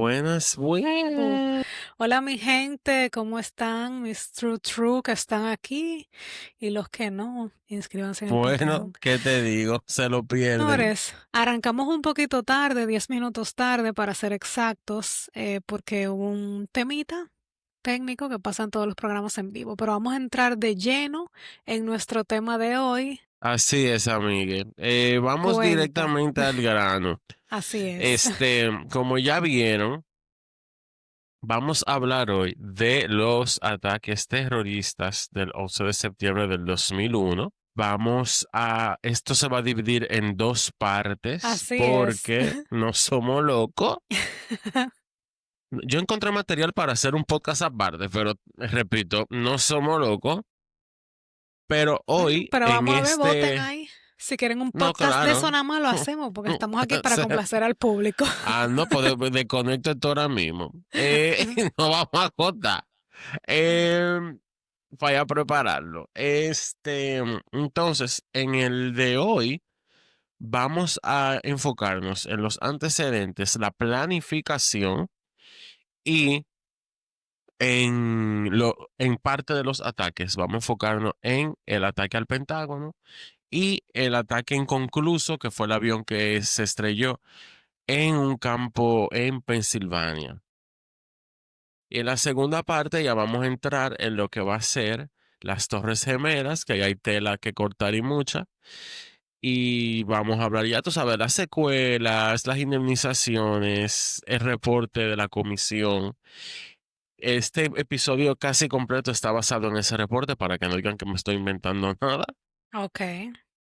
Buenas, Uh, buenas. Hola mi gente, ¿cómo están? Mis True que están aquí y los que no, inscríbanse en el Bueno, Patreon. ¿qué te digo? Se lo pierden. Señores, arrancamos un poquito tarde, 10 minutos tarde para ser exactos, porque hubo un temita técnico que pasa en todos los programas en vivo, pero vamos a entrar de lleno en nuestro tema de hoy. Así es, amigue. Vamos Cuenta, directamente al grano. así es. Como ya vieron, vamos a hablar hoy de los ataques terroristas del 11 de septiembre del 2001. Esto se va a dividir en dos partes Así es. porque no somos locos. Yo encontré material para hacer un podcast aparte, pero repito, no somos locos. Pero Bueno, hoy pero en vamos a ver, voten este, ahí. Si quieren un no, podcast de claro. eso, nada más lo hacemos, porque estamos aquí O para sea, complacer al público. no, pues desconecto esto ahora mismo. No vamos a contar. Vaya a prepararlo. Entonces, en el de hoy, vamos a enfocarnos en los antecedentes, la planificación y en parte de los ataques. Vamos a enfocarnos en el ataque al Pentágono y el ataque inconcluso, que fue el avión que se estrelló en un campo en Pensilvania. Y en la segunda parte ya vamos a entrar en lo que va a ser las Torres Gemelas, que ahí hay tela que cortar y mucha. Y vamos a hablar ya, tú sabes, las secuelas, las indemnizaciones, el reporte de la comisión. Este episodio casi completo está basado en ese reporte para que no digan que me estoy inventando nada. Ok.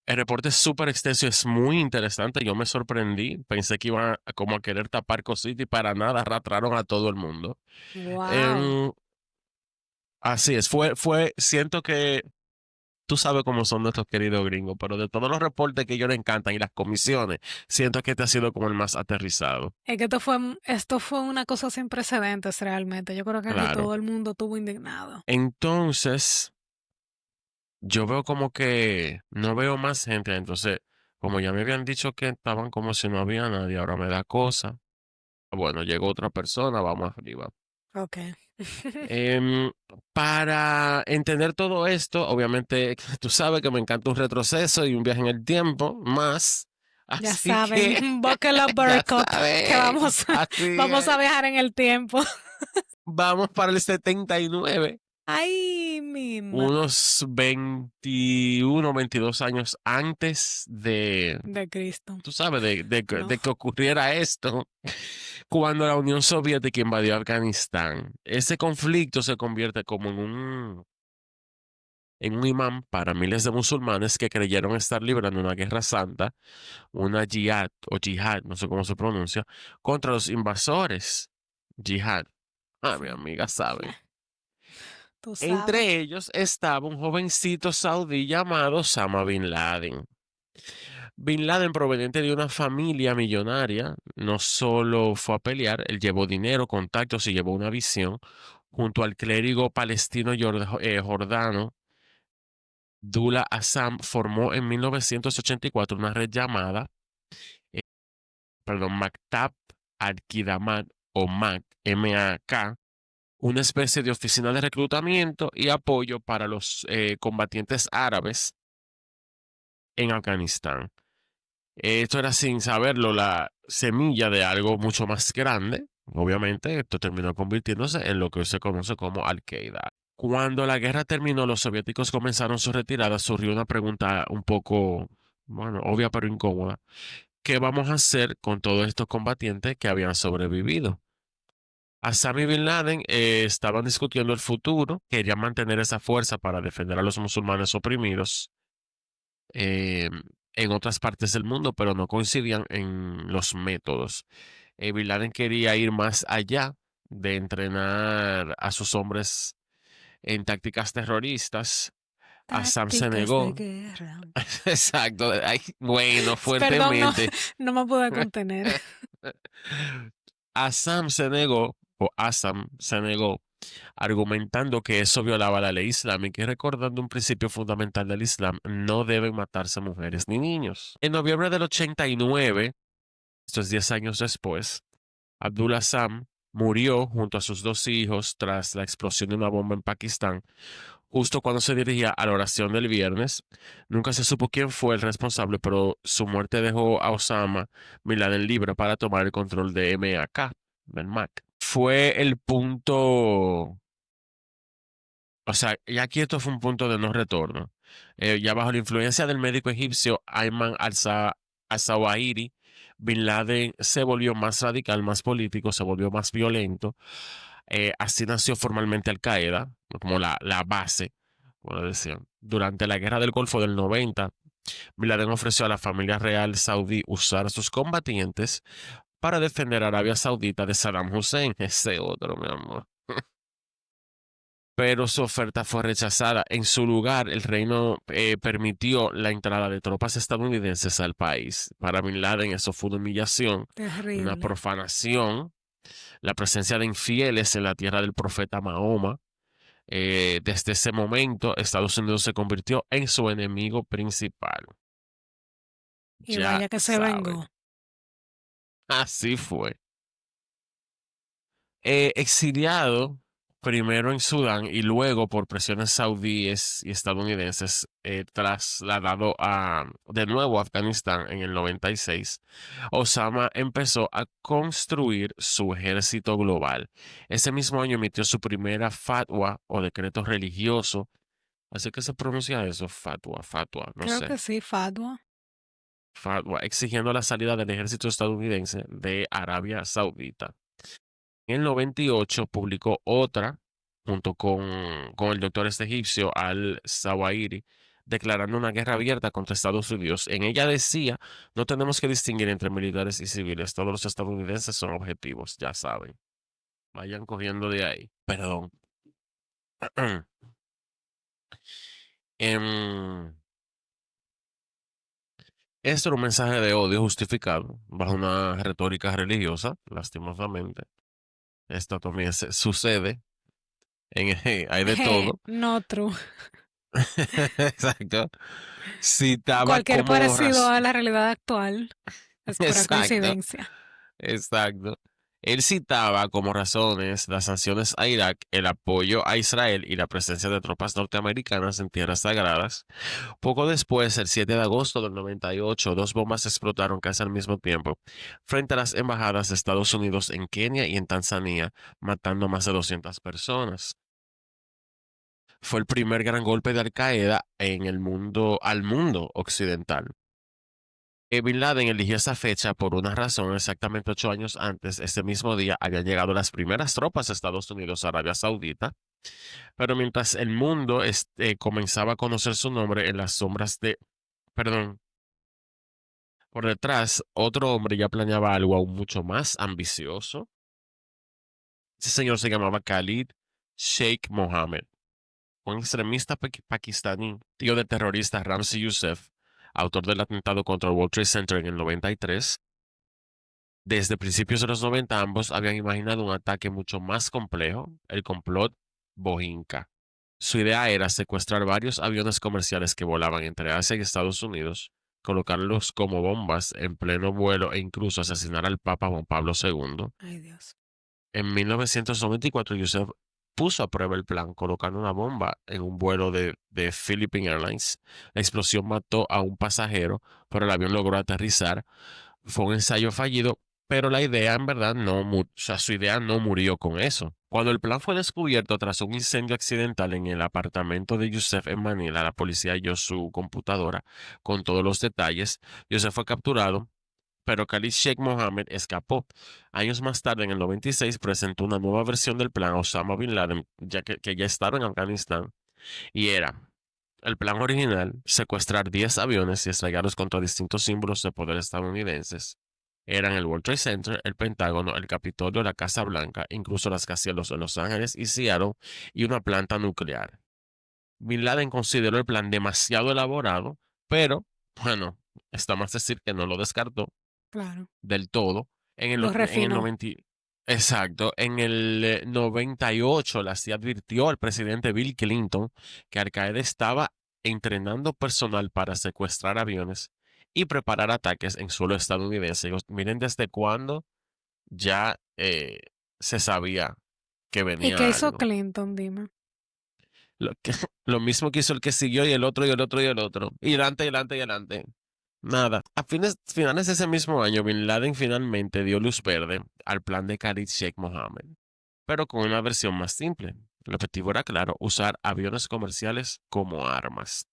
El reporte es súper extenso y es muy interesante. Yo me sorprendí. Pensé que iban a, como a querer tapar cositas y para nada arrastraron a todo el mundo. Wow. Em, Así es. Siento que tú sabes cómo son nuestros queridos gringos, pero de todos los reportes que ellos les encantan y las comisiones, siento que este ha sido como el más aterrizado. Es que esto fue una cosa sin precedentes realmente. Yo creo que aquí Claro. todo el mundo estuvo indignado. Entonces, yo veo como que no veo más gente. Entonces, como ya me habían dicho que estaban como si no había nadie, ahora me da cosa. Bueno, llegó otra persona, vamos arriba. Ok. Em, para entender todo esto, obviamente tú sabes que me encanta un retroceso y un viaje en el tiempo, más. Ya Así que, saben, buckle up, ya Buttercup, que saben, vamos, así vamos a es. viajar en el tiempo. Vamos para el 79, Ay, mi madre unos 21, 22 años antes de Cristo. tú sabes, No. de que ocurriera esto, cuando la Unión Soviética invadió Afganistán. Ese conflicto se convierte como en un imán para miles de musulmanes que creyeron estar librando una guerra santa, una jihad o jihad, no sé cómo se pronuncia, contra los invasores. Jihad. Ah, mi Sí. amiga sabe. Tú sabes. Entre ellos estaba un jovencito saudí llamado Osama Bin Laden. Bin Laden, proveniente de una familia millonaria, no solo fue a pelear, él llevó dinero, contactos y llevó una visión junto al clérigo palestino Jordano Dula Assam formó en 1984 una red llamada, eh, Maktab al-Qidamat o MAC, MAK, una especie de oficina de reclutamiento y apoyo para los combatientes árabes en Afganistán. Esto era sin saberlo la semilla de algo mucho más grande. Obviamente, esto terminó convirtiéndose en lo que hoy se conoce como Al-Qaeda. Cuando la guerra terminó, los soviéticos comenzaron su retirada, surgió una pregunta un poco, bueno, obvia pero incómoda. ¿Qué vamos a hacer con todos estos combatientes que habían sobrevivido? Assam y Bin Laden estaban discutiendo el futuro, querían mantener esa fuerza para defender a los musulmanes oprimidos eh, en otras partes del mundo, pero no coincidían en los métodos. Bin Laden quería ir más allá de entrenar a sus hombres en tácticas terroristas. Assam se Tácticas de negó. guerra. Exacto. Ay, bueno, Perdón, no, fuertemente. no me pude contener. Assam se negó, argumentando que eso violaba la ley islámica y recordando un principio fundamental del Islam: no deben matarse mujeres ni niños. En noviembre del 89, esto es 10 años después, Abdullah Sam murió junto a sus dos hijos tras la explosión de una bomba en Pakistán, justo cuando se dirigía a la oración del viernes. Nunca se supo quién fue el responsable, pero su muerte dejó a Osama Bin Laden libre para tomar el control de MAK, del MAC. Fue el punto, o sea, ya aquí esto fue un punto de no retorno. Ya bajo la influencia del médico egipcio Ayman al-Zawahiri, Bin Laden se volvió más radical, más político, se volvió más violento. Así nació formalmente Al Qaeda, como la base, como decían. Durante la guerra del Golfo del 90, Bin Laden ofreció a la familia real saudí usar a sus combatientes para defender a Arabia Saudita de Saddam Hussein, ese otro, mi amor. Pero su oferta fue rechazada. En su lugar, el reino permitió la entrada de tropas estadounidenses al país. Para Bin Laden eso fue una humillación, una Terrible. profanación, la presencia de infieles en la tierra del profeta Mahoma. Desde ese momento, Estados Unidos se convirtió en su enemigo principal. Y Ya vaya que se saben, vengó. así fue. Exiliado primero en Sudán y luego por presiones saudíes y estadounidenses, trasladado de nuevo a Afganistán en el 96, Osama empezó a construir su ejército global. Ese mismo año emitió su primera fatwa o decreto religioso. Así que se pronuncia eso, fatwa, no Creo sé. que sí, Fadwa. Fatwa, exigiendo la salida del ejército estadounidense de Arabia Saudita. En el 98 publicó otra, junto con el doctor este egipcio al-Zawahiri, declarando una guerra abierta contra Estados Unidos. En ella decía, no tenemos que distinguir entre militares y civiles, todos los estadounidenses son objetivos, ya saben. Vayan cogiendo de ahí. Perdón. Em, Esto era un mensaje de odio justificado bajo una retórica religiosa, lastimosamente. Esto también sucede, hay de todo. No true. Exacto. Citaba Cualquier como parecido a la realidad actual es pura Exacto, coincidencia. exacto. Él citaba como razones las sanciones a Irak, el apoyo a Israel y la presencia de tropas norteamericanas en tierras sagradas. Poco después, el 7 de agosto del 98, dos bombas explotaron casi al mismo tiempo frente a las embajadas de Estados Unidos en Kenia y en Tanzania, matando a más de 200 personas. Fue el primer gran golpe de Al Qaeda en el mundo, al mundo occidental. Bin Laden eligió esa fecha por una razón. Exactamente 8 años antes, ese mismo día, habían llegado las primeras tropas de Estados Unidos a Arabia Saudita, pero mientras el mundo comenzaba a conocer su nombre en las sombras perdón, por detrás, otro hombre ya planeaba algo aún mucho más ambicioso. Ese señor se llamaba Khalid Sheikh Mohammed, un extremista pakistaní, tío del terrorista Ramzi Youssef, autor del atentado contra el World Trade Center en el 93. Desde principios de los 90, ambos habían imaginado un ataque mucho más complejo, el complot Bojinka. Su idea era secuestrar varios aviones comerciales que volaban entre Asia y Estados Unidos, colocarlos como bombas en pleno vuelo e incluso asesinar al Papa Juan Pablo II. Ay, Dios. En 1994, Yusef puso a prueba el plan colocando una bomba en un vuelo de Philippine Airlines. La explosión mató a un pasajero, pero el avión logró aterrizar. Fue un ensayo fallido, pero la idea en verdad no, o sea, su idea no murió con eso. Cuando el plan fue descubierto tras un incendio accidental en el apartamento de Yusef en Manila, la policía halló su computadora con todos los detalles. Yusef fue capturado, pero Khalid Sheikh Mohammed escapó. Años más tarde, en el 96, presentó una nueva versión del plan a Osama Bin Laden, ya que ya estaba en Afganistán, y era el plan original: secuestrar 10 aviones y estrellarlos contra distintos símbolos de poder estadounidenses. Eran el World Trade Center, el Pentágono, el Capitolio, la Casa Blanca, incluso las rascacielos en Los Ángeles y Seattle, y una planta nuclear. Bin Laden consideró el plan demasiado elaborado, pero, bueno, está más decir que no lo descartó Claro. del todo. Lo En el refinó. 90, exacto, en el 98 la CIA advirtió al presidente Bill Clinton que Al Qaeda estaba entrenando personal para secuestrar aviones y preparar ataques en suelo estadounidense. Miren desde cuándo ya eh, se sabía que ¿Y qué venía hizo algo. Clinton? Dime. Lo, que- lo mismo que hizo el que siguió y el otro y el otro y el otro. Y adelante y adelante y adelante. Nada. Finales de ese mismo año, Bin Laden finalmente dio luz verde al plan de Khalid Sheikh Mohammed, pero con una versión más simple. El objetivo era claro, usar aviones comerciales como armas.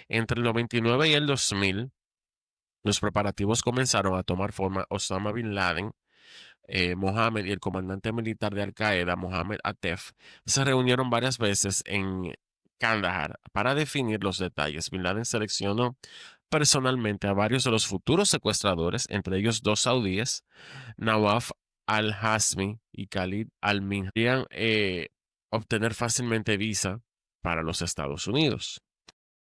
Entre el 99 y el 2000, los preparativos comenzaron a tomar forma. Osama Bin Laden, Mohammed y el comandante militar de Al Qaeda, Mohammed Atef, se reunieron varias veces en Kandahar para definir los detalles. Bin Laden seleccionó personalmente a varios de los futuros secuestradores, entre ellos dos saudíes, Nawaf al-Hazmi y Khalid al-Min, podían obtener fácilmente visa para los Estados Unidos.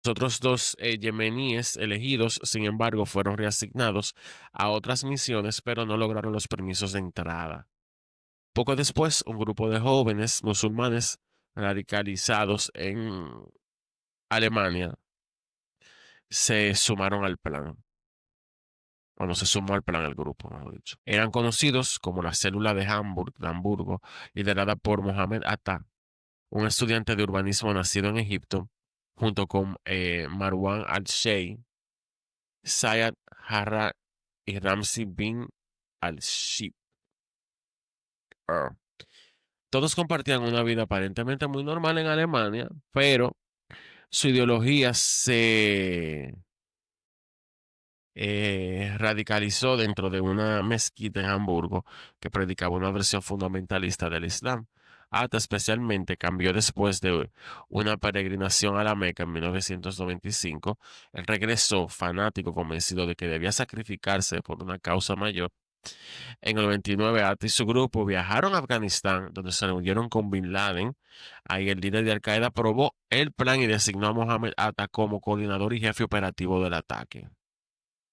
Los otros dos yemeníes elegidos, sin embargo, fueron reasignados a otras misiones, pero no lograron los permisos de entrada. Poco después, un grupo de jóvenes musulmanes radicalizados en Alemania se sumaron al plan. Bueno, se sumó al plan el grupo, mejor dicho. Eran conocidos como la célula de Hamburgo, liderada por Mohamed Atta, un estudiante de urbanismo nacido en Egipto, junto con Marwan al-Sheikh, Zayed Harra y Ramzi bin al-Shibr. Todos compartían una vida aparentemente muy normal en Alemania, pero su ideología se radicalizó dentro de una mezquita en Hamburgo que predicaba una versión fundamentalista del Islam. Atta especialmente cambió después de una peregrinación a la Meca en 1995. Él regresó fanático, convencido de que debía sacrificarse por una causa mayor. En el 99, Atta y su grupo viajaron a Afganistán, donde se reunieron con Bin Laden. Ahí el líder de Al Qaeda aprobó el plan y designó a Mohammed Atta como coordinador y jefe operativo del ataque.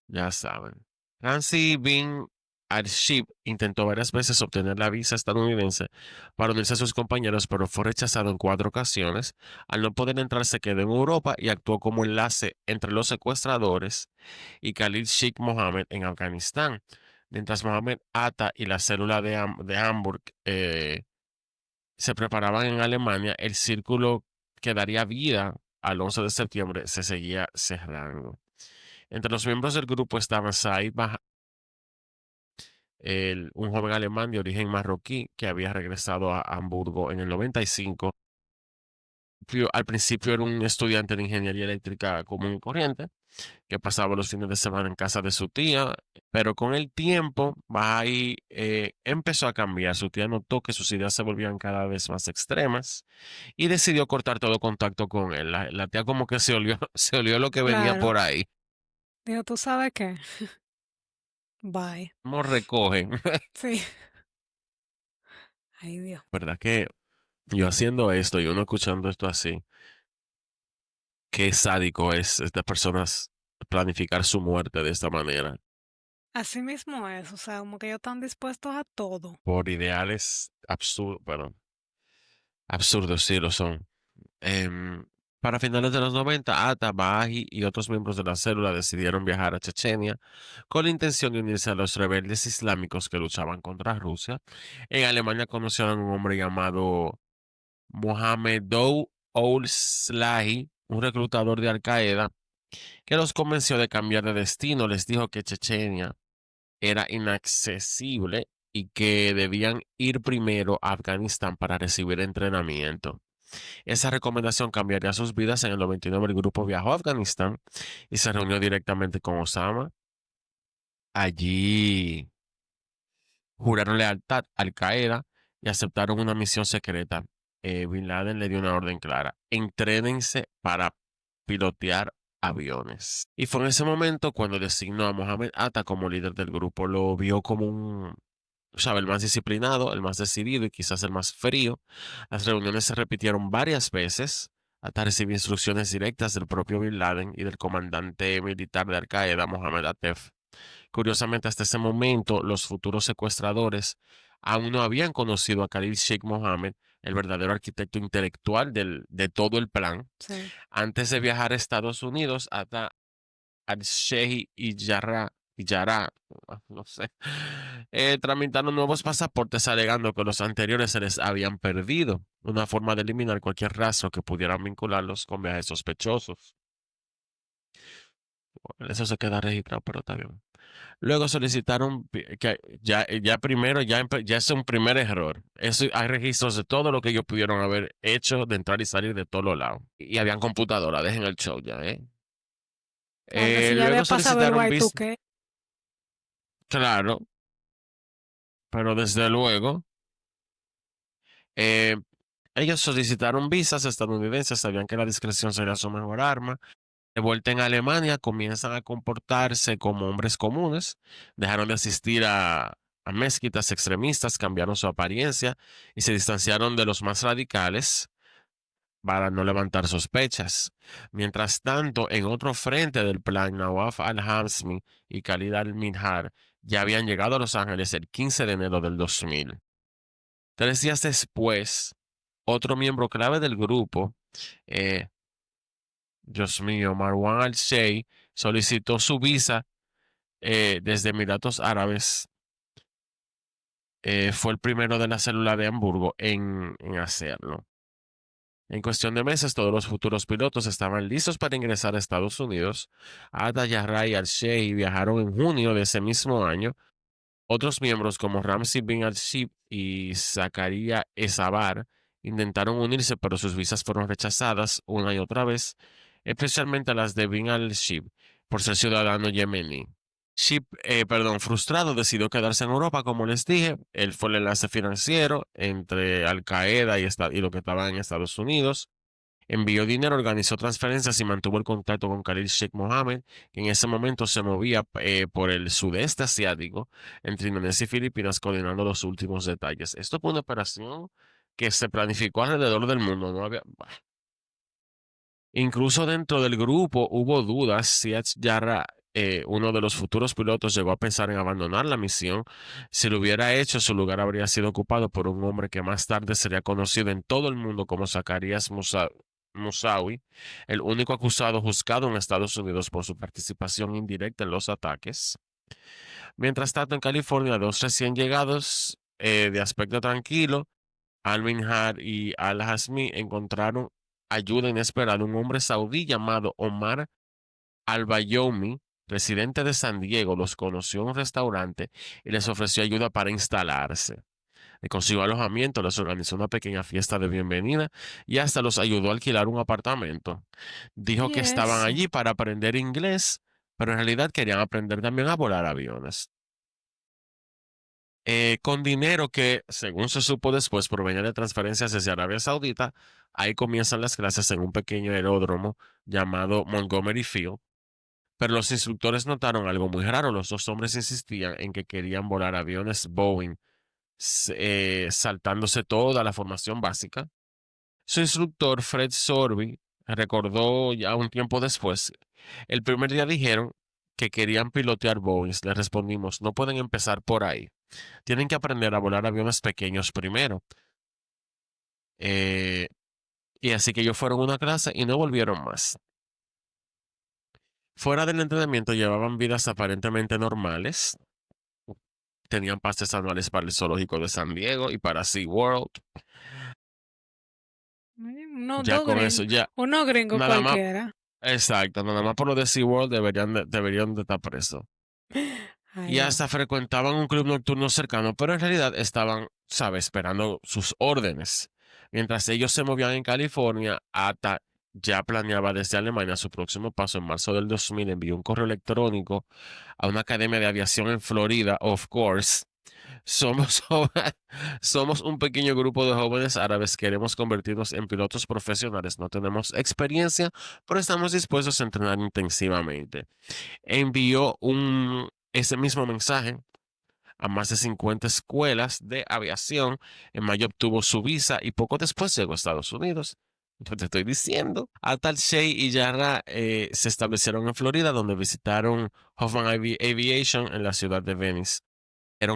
Ya saben. Ramzi bin al-Shibr intentó varias veces obtener la visa estadounidense para unirse a sus compañeros, pero fue rechazado en 4 ocasiones. Al no poder entrar, se quedó en Europa y actuó como enlace entre los secuestradores y Khalid Sheikh Mohammed en Afganistán. Mientras Mohammed Atta y la célula de Hamburg se preparaban en Alemania, el círculo que daría vida al 11 de septiembre se seguía cerrando. Entre los miembros del grupo estaban Said un joven alemán de origen marroquí que había regresado a Hamburgo en el 95. Al principio era un estudiante de ingeniería eléctrica común y corriente que pasaba los fines de semana en casa de su tía, pero con el tiempo Bahai empezó a cambiar. Su tía notó que sus ideas se volvían cada vez más extremas y decidió cortar todo contacto con él. La tía como que se olió, se olió lo que venía Claro. por ahí. Digo, ¿tú sabes qué? Bye. ¿Cómo recogen? Sí. Ay, Dios. ¿Verdad que yo haciendo esto y uno escuchando esto así, qué sádico es estas personas planificar su muerte de esta manera Así mismo es, o sea, como que ellos están dispuestos a todo. por ideales absurdos, bueno, absurdos sí lo son. Em, para finales de los 90, Atta, Bahi y otros miembros de la célula decidieron viajar a Chechenia con la intención de unirse a los rebeldes islámicos que luchaban contra Rusia. En Alemania conocieron a un hombre llamado Mohamed Ould-Slahi, un reclutador de Al Qaeda, que los convenció de cambiar de destino. Les dijo que Chechenia era inaccesible y que debían ir primero a Afganistán para recibir entrenamiento. Esa recomendación cambiaría sus vidas. En el 99 el grupo viajó a Afganistán y se reunió directamente con Osama. Allí juraron lealtad a Al Qaeda y aceptaron una misión secreta. Bin Laden le dio una orden clara: entrénense para pilotear aviones. Y fue en ese momento cuando designó a Mohammed Atta como líder del grupo. Lo vio como el más disciplinado, el más decidido y quizás el más frío. Las reuniones se repitieron varias veces. Atta recibió instrucciones directas del propio Bin Laden y del comandante militar de Al Qaeda, Mohammed Atef. Curiosamente, hasta ese momento, los futuros secuestradores aún no habían conocido a Khalid Sheikh Mohammed, el verdadero arquitecto intelectual de todo el plan. Sí. Antes de viajar a Estados Unidos, Atta al-Sheikh y Jarrah y Yara, no sé, tramitaron nuevos pasaportes alegando que los anteriores se les habían perdido, una forma de eliminar cualquier rastro que pudieran vincularlos con viajes sospechosos. Bueno, eso se queda registrado, pero está bien. Luego solicitaron que ya primero, ya es un primer error. Eso, hay registros de todo lo que ellos pudieron haber hecho de entrar y salir de todos los lados. Y habían computadora, dejen el show ya, ¿eh? Bueno, si ya de Luego paso ver solicitaron Y2K, vis, claro, pero desde luego, eh, ellos solicitaron visas estadounidenses, sabían que la discreción sería su mejor arma. De vuelta en Alemania, comienzan a comportarse como hombres comunes, dejaron de asistir a mezquitas extremistas, cambiaron su apariencia y se distanciaron de los más radicales para no levantar sospechas. Mientras tanto, en otro frente del plan, Nawaf al-Hazmi y Khalid al-Minhar ya habían llegado a Los Ángeles el 15 de enero del 2000. 3 días después, otro miembro clave del grupo, eh, Dios mío, Marwan al-Sheikh, solicitó su visa desde Emiratos Árabes. Fue el primero de la célula de Hamburgo en hacerlo. En cuestión de meses, todos los futuros pilotos estaban listos para ingresar a Estados Unidos. Ada Yarra y al-Sheikh viajaron en junio de ese mismo año. Otros miembros como Ramzi bin al-Shib y Zakaria Esabar intentaron unirse, pero sus visas fueron rechazadas una y otra vez, especialmente las de bin al-Shib, por ser ciudadano yemení. Shib, frustrado, decidió quedarse en Europa, como les dije. Él fue el enlace financiero entre Al Qaeda y lo que estaba en Estados Unidos. Envió dinero, organizó transferencias y mantuvo el contacto con Khalid Sheikh Mohammed, que en ese momento se movía por el sudeste asiático, entre Indonesia y Filipinas, coordinando los últimos detalles. Esto fue una operación que se planificó alrededor del mundo. No había... Incluso dentro del grupo hubo dudas si Yarra, uno de los futuros pilotos, llegó a pensar en abandonar la misión. Si lo hubiera hecho, su lugar habría sido ocupado por un hombre que más tarde sería conocido en todo el mundo como Zacarías Musawi, el único acusado juzgado en Estados Unidos por su participación indirecta en los ataques. Mientras tanto, en California, dos recién llegados de aspecto tranquilo, Al-Minhar y Al-Hazmi, encontraron ayuda inesperada. Un hombre saudí llamado Omar Al-Bayoumi, residente de San Diego, los conoció en un restaurante y les ofreció ayuda para instalarse. Le consiguió alojamiento, les organizó una pequeña fiesta de bienvenida y hasta los ayudó a alquilar un apartamento. Dijo y que estaban eso. allí para aprender inglés, pero en realidad querían aprender también a volar aviones. Con dinero que, según se supo después, provenía de transferencias desde Arabia Saudita. Ahí comienzan las clases en un pequeño aeródromo llamado Montgomery Field. Pero los instructores notaron algo muy raro. Los dos hombres insistían en que querían volar aviones Boeing, saltándose toda la formación básica. Su instructor, Fred Sorby, recordó ya un tiempo después, el primer día dijeron que querían pilotear Boeings. Le respondimos, no pueden empezar por ahí. Tienen que aprender a volar aviones pequeños primero. Eh, y así que ellos fueron a una clase y no volvieron más. Fuera del entrenamiento llevaban vidas aparentemente normales. Tenían pases anuales para el zoológico de San Diego y para SeaWorld. Uno, Ya dos con eso, gringos, ya, uno gringo nada más, cualquiera. exacto, nada más por lo de SeaWorld deberían de estar presos. Ay, Y Dios. hasta frecuentaban un club nocturno cercano, pero en realidad estaban, ¿sabes?, esperando sus órdenes. Mientras ellos se movían en California, Ata ya planeaba desde Alemania su próximo paso. En marzo del 2000 envió un correo electrónico a una academia de aviación en Florida, of course. Somos, somos un pequeño grupo de jóvenes árabes. Queremos convertirnos en pilotos profesionales. No tenemos experiencia, pero estamos dispuestos a entrenar intensivamente. Envió ese mismo mensaje a más de 50 escuelas de aviación. En mayo obtuvo su visa y poco después llegó a Estados Unidos. Yo te estoy diciendo. Atal Shea y Yarra se establecieron en Florida, donde visitaron Hoffman Aviation en la ciudad de Venice.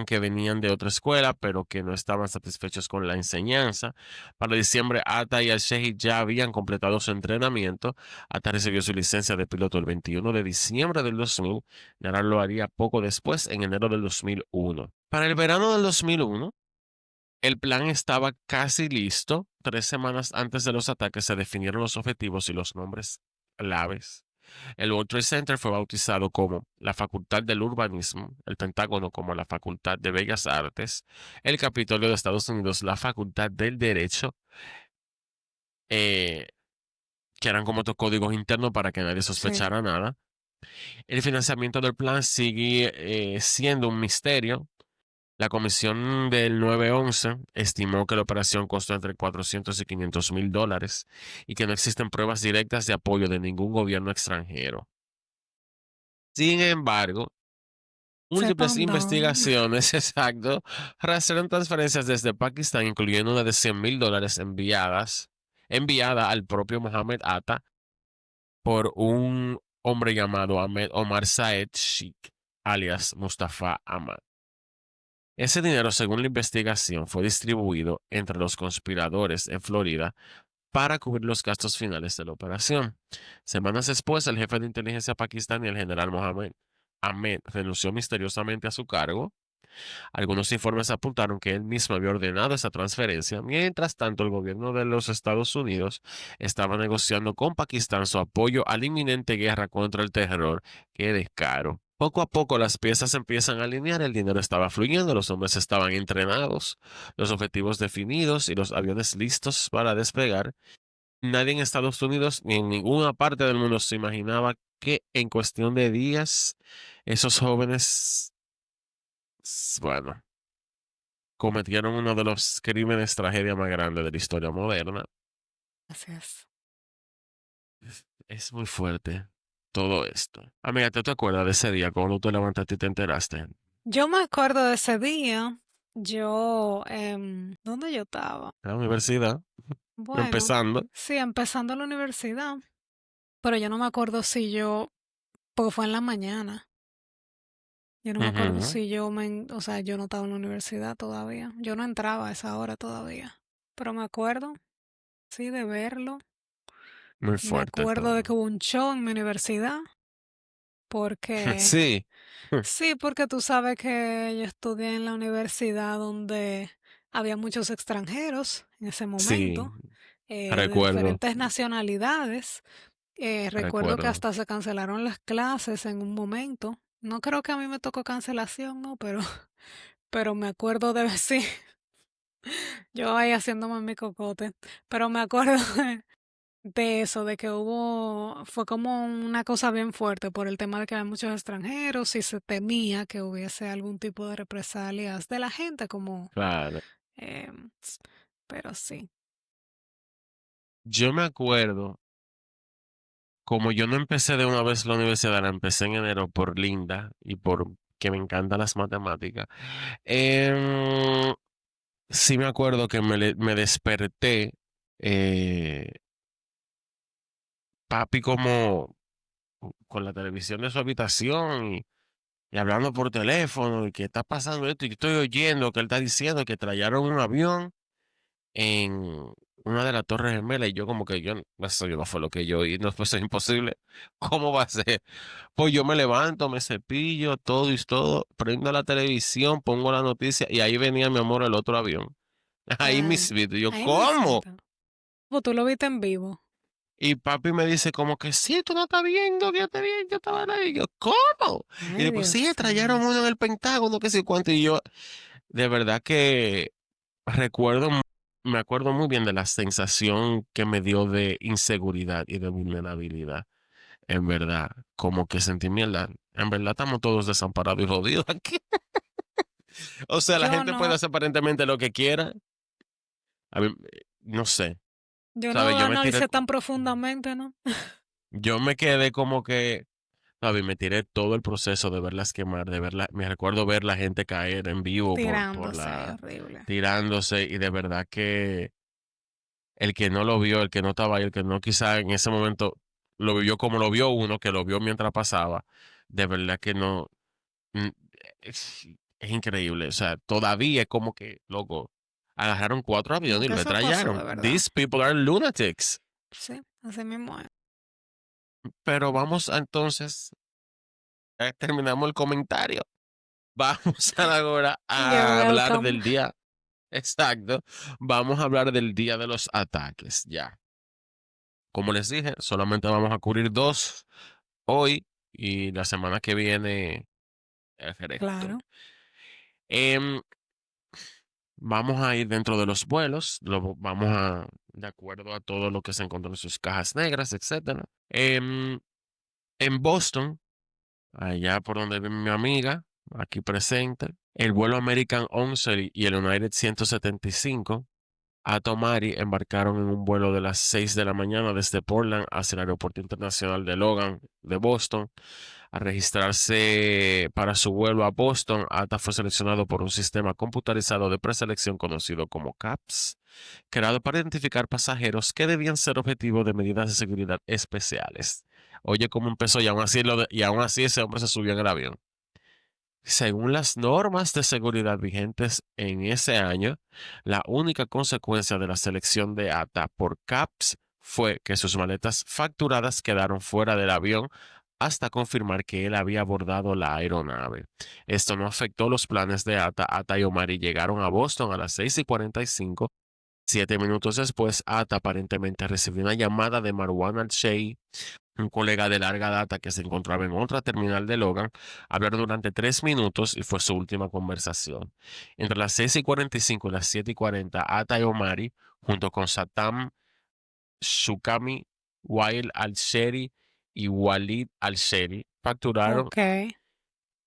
que venían de otra escuela, pero que no estaban satisfechos con la enseñanza. Para diciembre, Atta y Al-Sheikh ya habían completado su entrenamiento. Atta recibió su licencia de piloto el 21 de diciembre del 2000. Nara lo haría poco después, en enero del 2001. Para el verano del 2001, el plan estaba casi listo. 3 semanas antes de los ataques se definieron los objetivos y los nombres claves. El World Trade Center fue bautizado como la Facultad del Urbanismo, el Pentágono como la Facultad de Bellas Artes, el Capitolio de Estados Unidos la Facultad del Derecho, eh, que eran como estos códigos internos para que nadie Sí. sospechara nada. El financiamiento del plan sigue siendo un misterio. La comisión del 9/11 estimó que la operación costó entre 400 y $500,000 y que no existen pruebas directas de apoyo de ningún gobierno extranjero. Sin embargo, múltiples Sepan dónde. investigaciones, exacto, rastrearon transferencias desde Pakistán, incluyendo una de $100,000 enviada al propio Mohammed Atta por un hombre llamado Ahmed Omar Saed Sheikh, alias Mustafa Ahmad. Ese dinero, según la investigación, fue distribuido entre los conspiradores en Florida para cubrir los gastos finales de la operación. Semanas después, el jefe de inteligencia pakistaní, el general Mohammed Ahmed, renunció misteriosamente a su cargo. Algunos informes apuntaron que él mismo había ordenado esa transferencia. Mientras tanto, el gobierno de los Estados Unidos estaba negociando con Pakistán su apoyo a la inminente guerra contra el terror. ¡Qué descaro! Poco a poco las piezas se empiezan a alinear, el dinero estaba fluyendo, los hombres estaban entrenados, los objetivos definidos y los aviones listos para despegar. Nadie en Estados Unidos ni en ninguna parte del mundo se imaginaba que en cuestión de días esos jóvenes, bueno, cometieron uno de los crímenes, tragedia más grandes de la historia moderna. Así es. Es muy fuerte todo esto. Amiga, ¿te acuerdas de ese día cuando tú te levantaste y te enteraste? Yo me acuerdo de ese día. ¿Dónde yo estaba? En la universidad, Bueno, empezando. sí, empezando la universidad, pero yo no me acuerdo si yo, porque fue en la mañana. Yo no me acuerdo Ujú. si o sea, yo no estaba en la universidad todavía. Yo no entraba a esa hora todavía. Pero me acuerdo, sí, de verlo. Muy Me fuerte acuerdo de que todo. hubo un show en mi universidad, porque, Sí, sí, porque tú sabes que yo estudié en la universidad donde había muchos extranjeros en ese sí, momento, de recuerdo, diferentes nacionalidades. Recuerdo que recuerdo. hasta se cancelaron las clases en un momento. No creo que a mí me tocó cancelación, ¿no? Pero me acuerdo de sí, yo ahí haciéndome mi cocote. Pero me acuerdo de eso, de que fue como una cosa bien fuerte por el tema de que había muchos extranjeros y se temía que hubiese algún tipo de represalias de la gente, Claro. em, pero sí. Yo me acuerdo, como yo no empecé de una vez la universidad, la empecé en enero por linda y por que me encantan las matemáticas. em, sí me acuerdo que me desperté, eh, papi como con la televisión de su habitación y hablando por teléfono y que está pasando esto y que estoy oyendo que él está diciendo que trajeron un avión en una de las Torres Gemelas y yo como que eso yo no fue lo que yo oí, no fue eso imposible. ¿Cómo va a ser? Pues yo me levanto, me cepillo, todo y todo, prendo la televisión, pongo la noticia y ahí venía mi amor el otro avión. Ahí Ay, mismo, y yo, ahí me ¿cómo? siento. Pues tú lo viste en vivo. Y papi me dice como que sí, tú no estás viendo, que yo te vi, yo estaba ahí. Y yo, ¿cómo? Y Ay, después, Dios sí, trajeron santo. uno en el Pentágono, que sé cuánto. Y yo, de verdad que recuerdo, me acuerdo muy bien de la sensación que me dio de inseguridad y de vulnerabilidad. En verdad, como que sentí mierda. En verdad estamos todos desamparados y jodidos aquí. O sea, la Yo gente puede no, hacer aparentemente lo que quiera. A mí, no sé, yo ¿sabes? no analicé tan profundamente, ¿no? Yo me quedé como que, ¿sabes? Me tiré todo el proceso de verlas quemar, me recuerdo ver la gente caer en vivo por Tirándose ahí, horrible. tirándose y de verdad que el que no lo vio, el que no estaba ahí, el que no quizá en ese momento lo vivió como lo vio uno, que lo vio mientras pasaba, de verdad que no, mm, Es increíble. O sea, todavía es como que, loco, agarraron 4 Como aviones y que lo eso pasó de estrellaron. verdad. These people are lunatics. Sí, así mismo es. Pero vamos entonces, terminamos el comentario. Vamos ahora You're a hablar welcome. del día. Exacto. Vamos a hablar del día de los ataques. Ya. Como les dije, solamente vamos a cubrir dos hoy y la semana que viene el resto. Claro, Em, Vamos a ir dentro de los vuelos, vamos a, de acuerdo a todo lo que se encontró en sus cajas negras, etcétera. En Boston, allá por donde vive mi amiga, aquí presente, el vuelo American 11 y el United 175 a Tomari embarcaron en un vuelo de las 6 de la mañana desde Portland hacia el Aeropuerto Internacional de Logan de Boston. A registrarse para su vuelo a Boston, ATA fue seleccionado por un sistema computarizado de preselección conocido como CAPS, creado para identificar pasajeros que debían ser objetivo de medidas de seguridad especiales. Oye, cómo empezó y aún así, y aún así ese hombre se subió en el avión. Según las normas de seguridad vigentes en ese año, la única consecuencia de la selección de ATA por CAPS fue que sus maletas facturadas quedaron fuera del avión hasta confirmar que él había abordado la aeronave. Esto no afectó los planes de ATA. ATA y Omari llegaron a Boston a las 6:45. 7 minutos después, ATA aparentemente recibió una llamada de Marwan al-Shei, un colega de larga data que se encontraba en otra terminal de Logan. Hablaron durante 3 minutos y fue su última conversación. Entre las 6:45 y las 7:40, Ata y Omari, junto con Satam Shukami, Wael al-Sheri y Walid al-Sheri, facturaron ok.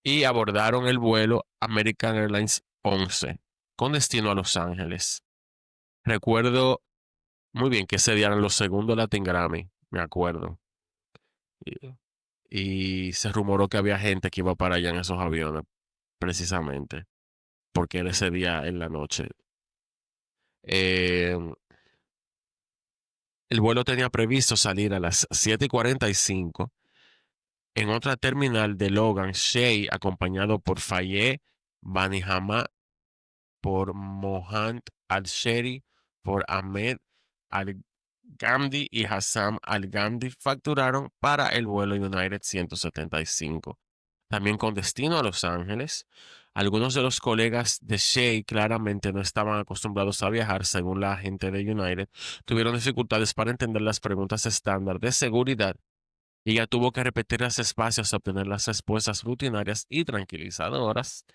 y abordaron el vuelo American Airlines 11 con destino a Los Ángeles. Recuerdo muy bien que ese día eran los segundos Latin Grammy, me acuerdo. Y se rumoró que había gente que iba para allá en esos aviones, precisamente, porque era ese día en la noche. Eh, el vuelo tenía previsto salir a las 7:45 en otra terminal de Logan, Shea, acompañado por Faye Banihama, por Mohand Al-Sheri, por Ahmed Al-Ghamdi y Hassam Al-Ghamdi facturaron para el vuelo United 175. También con destino a Los Ángeles. Algunos de los colegas de Shea claramente no estaban acostumbrados a viajar, según la agente de United, tuvieron dificultades para entender las preguntas estándar de seguridad y ella tuvo que repetir las espacios a obtener las respuestas rutinarias y tranquilizadoras.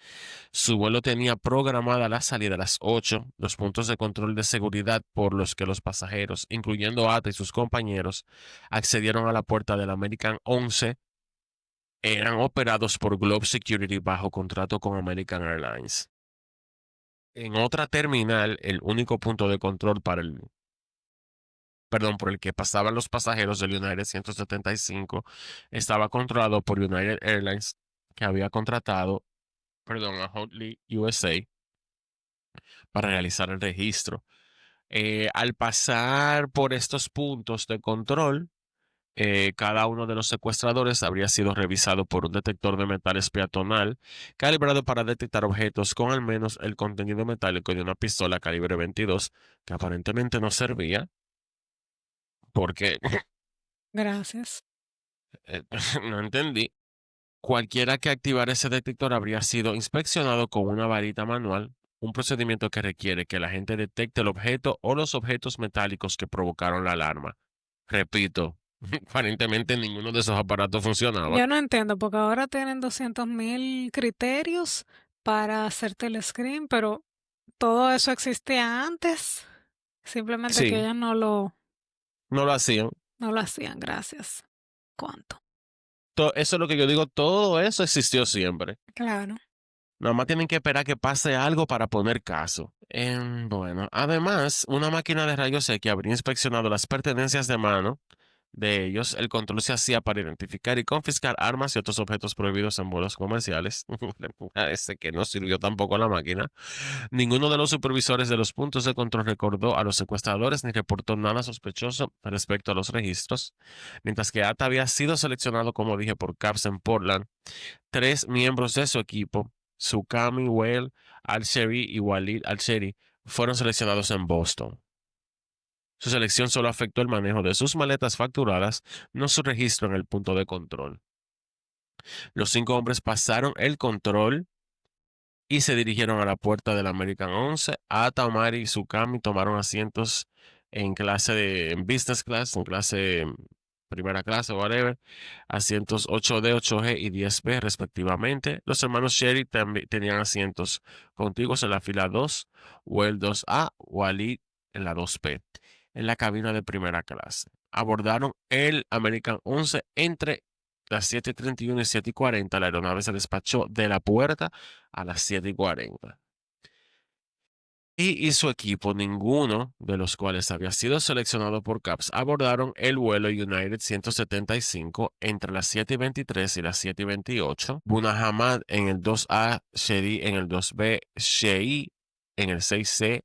Su vuelo tenía programada la salida a las 8. Los puntos de control de seguridad por los que los pasajeros, incluyendo Ata y sus compañeros, accedieron a la puerta del American 11 eran operados por Globe Security bajo contrato con American Airlines. En otra terminal, el único punto de control por el que pasaban los pasajeros del United 175 estaba controlado por United Airlines, que había contratado, a Huntley USA para realizar el registro. Al pasar por estos puntos de control, cada uno de los secuestradores habría sido revisado por un detector de metales peatonal calibrado para detectar objetos con al menos el contenido metálico de una pistola calibre 22 que aparentemente no servía porque Gracias. eh, no entendí. Cualquiera que activara ese detector habría sido inspeccionado con una varita manual, un procedimiento que requiere que la gente detecte el objeto o los objetos metálicos que provocaron la alarma. Repito, aparentemente ninguno de esos aparatos funcionaba. Yo no entiendo, porque ahora tienen 200.000 criterios para hacerte el screen, pero todo eso existía antes. Simplemente que Sí, ellos no lo hacían. no lo hacían. Gracias. ¿Cuánto? Eso es lo que yo digo, todo eso existió siempre. Claro. Nada más tienen que esperar que pase algo para poner caso. Bueno, además, una máquina de rayos X habría inspeccionado las pertenencias de mano de ellos. El control se hacía para identificar y confiscar armas y otros objetos prohibidos en vuelos comerciales. Ese que no sirvió tampoco a la máquina. Ninguno de los supervisores de los puntos de control recordó a los secuestradores ni reportó nada sospechoso respecto a los registros. Mientras que ATA había sido seleccionado, como dije, por CAPS en Portland, 3 miembros de su equipo Sukami, Wael al-Sheri y Walid al-Sheri fueron seleccionados en Boston. Su selección solo afectó el manejo de sus maletas facturadas, no su registro en el punto de control. Los 5 hombres pasaron el control y se dirigieron a la puerta del American 11. Ata, Omari y Sukami tomaron asientos en business class, en clase primera clase, whatever, asientos 8D, 8G y 10B respectivamente. Los hermanos Sherry también tenían asientos contiguos en la fila 2, Well 2A, Walid en la 2B, en la cabina de primera clase. Abordaron el American 11 entre las 7:31 y 7:40. La aeronave se despachó de la puerta a las 7:40. Y su equipo, ninguno de los cuales había sido seleccionado por CAPS, abordaron el vuelo United 175 entre las 7:23 y las 7:28. Buna Hamad en el 2A, Sheri en el 2B, Shei en el 6C,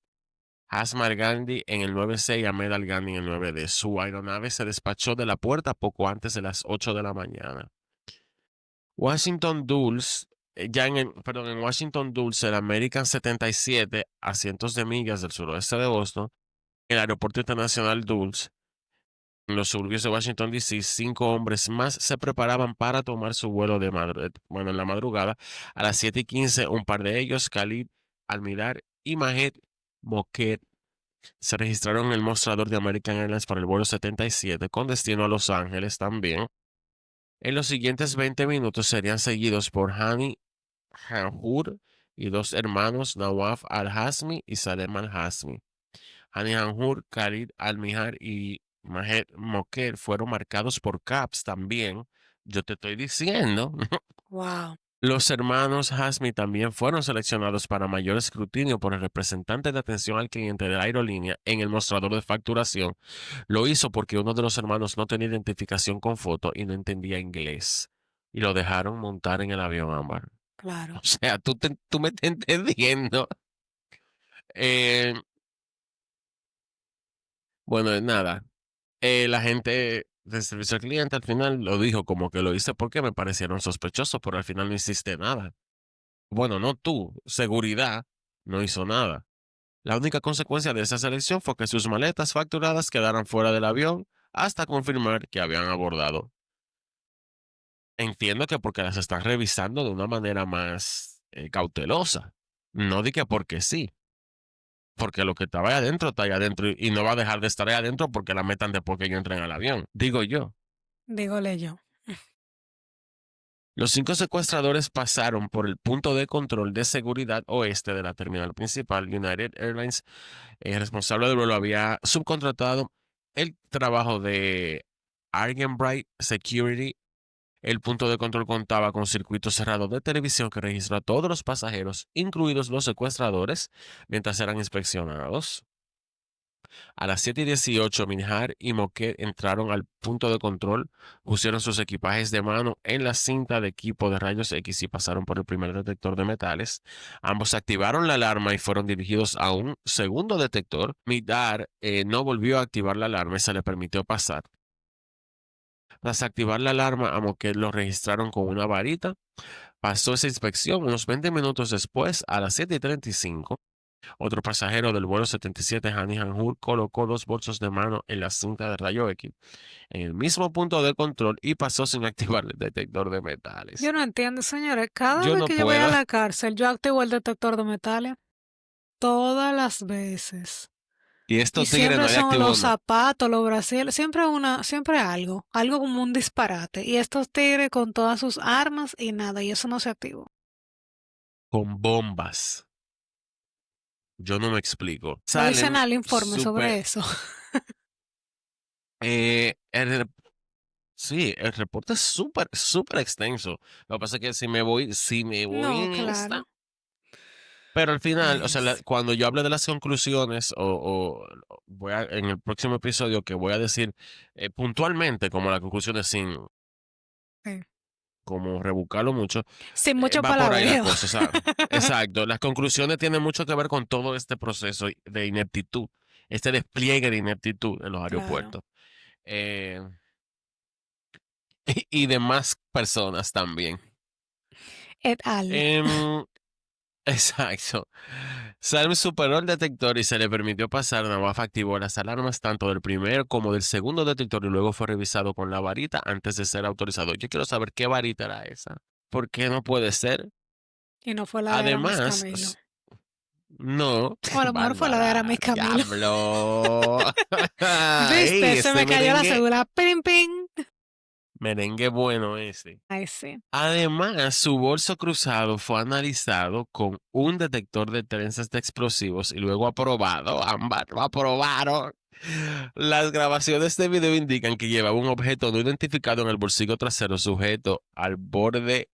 Hasmar Gandhi en el 9C y Ahmed Al-Gandhi en el 9D. Su aeronave se despachó de la puerta poco antes de las 8 de la mañana. Washington Dulles, en Washington Dulles, el American 77, a cientos de millas del suroeste de Boston, el aeropuerto internacional Dulles, en los suburbios de Washington, D.C., 5 hombres más se preparaban para tomar su vuelo en la madrugada. A las 7:15, un par de ellos, Khalid Almirar y Mahed Moquet, se registraron en el mostrador de American Airlines para el vuelo 77 con destino a Los Ángeles también. En los siguientes 20 minutos serían seguidos por Hani Hanjur y 2 hermanos, Nawaf al-Hazmi y Salem al-Hazmi. Hani Hanjur, Khalid al-Mihar y Maher Moquer fueron marcados por CAPS también. Yo te estoy diciendo. Wow. Los hermanos Hazmi también fueron seleccionados para mayor escrutinio por el representante de atención al cliente de la aerolínea en el mostrador de facturación. Lo hizo porque uno de los hermanos no tenía identificación con foto y no entendía inglés. Y lo dejaron montar en el avión, Ámbar. Claro. O sea, tú me estás entendiendo. Eh, bueno, nada. La gente de servicio al cliente al final lo dijo como que lo hice porque me parecieron sospechosos, pero al final no hiciste nada. Bueno, no tú, seguridad no hizo nada. La única consecuencia de esa selección fue que sus maletas facturadas quedaran fuera del avión hasta confirmar que habían abordado. Entiendo que porque las están revisando de una manera más cautelosa. No di que porque sí, porque lo que estaba ahí adentro está ahí adentro y no va a dejar de estar ahí adentro porque la metan después que ellos entren al avión. Digo yo. Dígole yo. Los 5 secuestradores pasaron por el punto de control de seguridad oeste de la terminal principal. United Airlines, el responsable del vuelo, había subcontratado el trabajo de Argenbright Security. El punto de control contaba con circuito cerrado de televisión que registró a todos los pasajeros, incluidos los secuestradores, mientras eran inspeccionados. A las 7:18, Minjar y Moquet entraron al punto de control, pusieron sus equipajes de mano en la cinta de equipo de rayos X y pasaron por el primer detector de metales. Ambos activaron la alarma y fueron dirigidos a un segundo detector. Midar no volvió a activar la alarma y se le permitió pasar. Tras activar la alarma, a Moquet lo registraron con una varita. Pasó esa inspección. Unos 20 minutos después, a las 7:35, otro pasajero del vuelo 77, Hani Hanjur, colocó 2 bolsos de mano en la cinta de rayo X en el mismo punto de control y pasó sin activar el detector de metales. Yo no entiendo, señores. Cada Yo vez no que yo voy a puedo. la cárcel, yo activo el detector de metales. Todas las veces. Y Y estos tigres siempre no le son activó los nada. zapatos, los brasiles, siempre algo como un disparate. Y estos tigres con todas sus armas y nada, y eso no se activó. Con bombas. Yo no me explico. No dice Salen nada el informe súper. sobre eso. eh, el re- sí, el reporte es súper, súper extenso. Lo que pasa es que si me voy No, en esta. claro. Pero al final, o Ay, sea, sí. cuando yo hable de las conclusiones, en el próximo episodio que voy a decir puntualmente como las conclusiones sin Sí. como rebuscarlo mucho, Sin mucho va por ahí la palabreo. cosa. O sea, exacto. Las conclusiones tienen mucho que ver con todo este proceso de ineptitud, este despliegue de ineptitud en los Claro. aeropuertos. eh, y demás personas también. Et al. Em, Exacto. Salm superó el detector y se le permitió pasar. Nawaf activó las alarmas tanto del primer como del segundo detector y luego fue revisado con la varita antes de ser autorizado. Yo quiero saber qué varita era esa. ¿Por qué no puede ser? Y no fue la de Aramis Además, Camilo. no, O a lo mejor fue la de Bárbara, Aramis Camilo. diablo. ¿Viste? Ey, Se ese me cayó la merengue, cédula. Ping, ping. merengue bueno ese. Ay, sí. Además, su bolso cruzado fue analizado con un detector de trenzas de explosivos y luego aprobado. Ambas lo aprobaron. Las grabaciones de video indican que llevaba un objeto no identificado en el bolsillo trasero sujeto al borde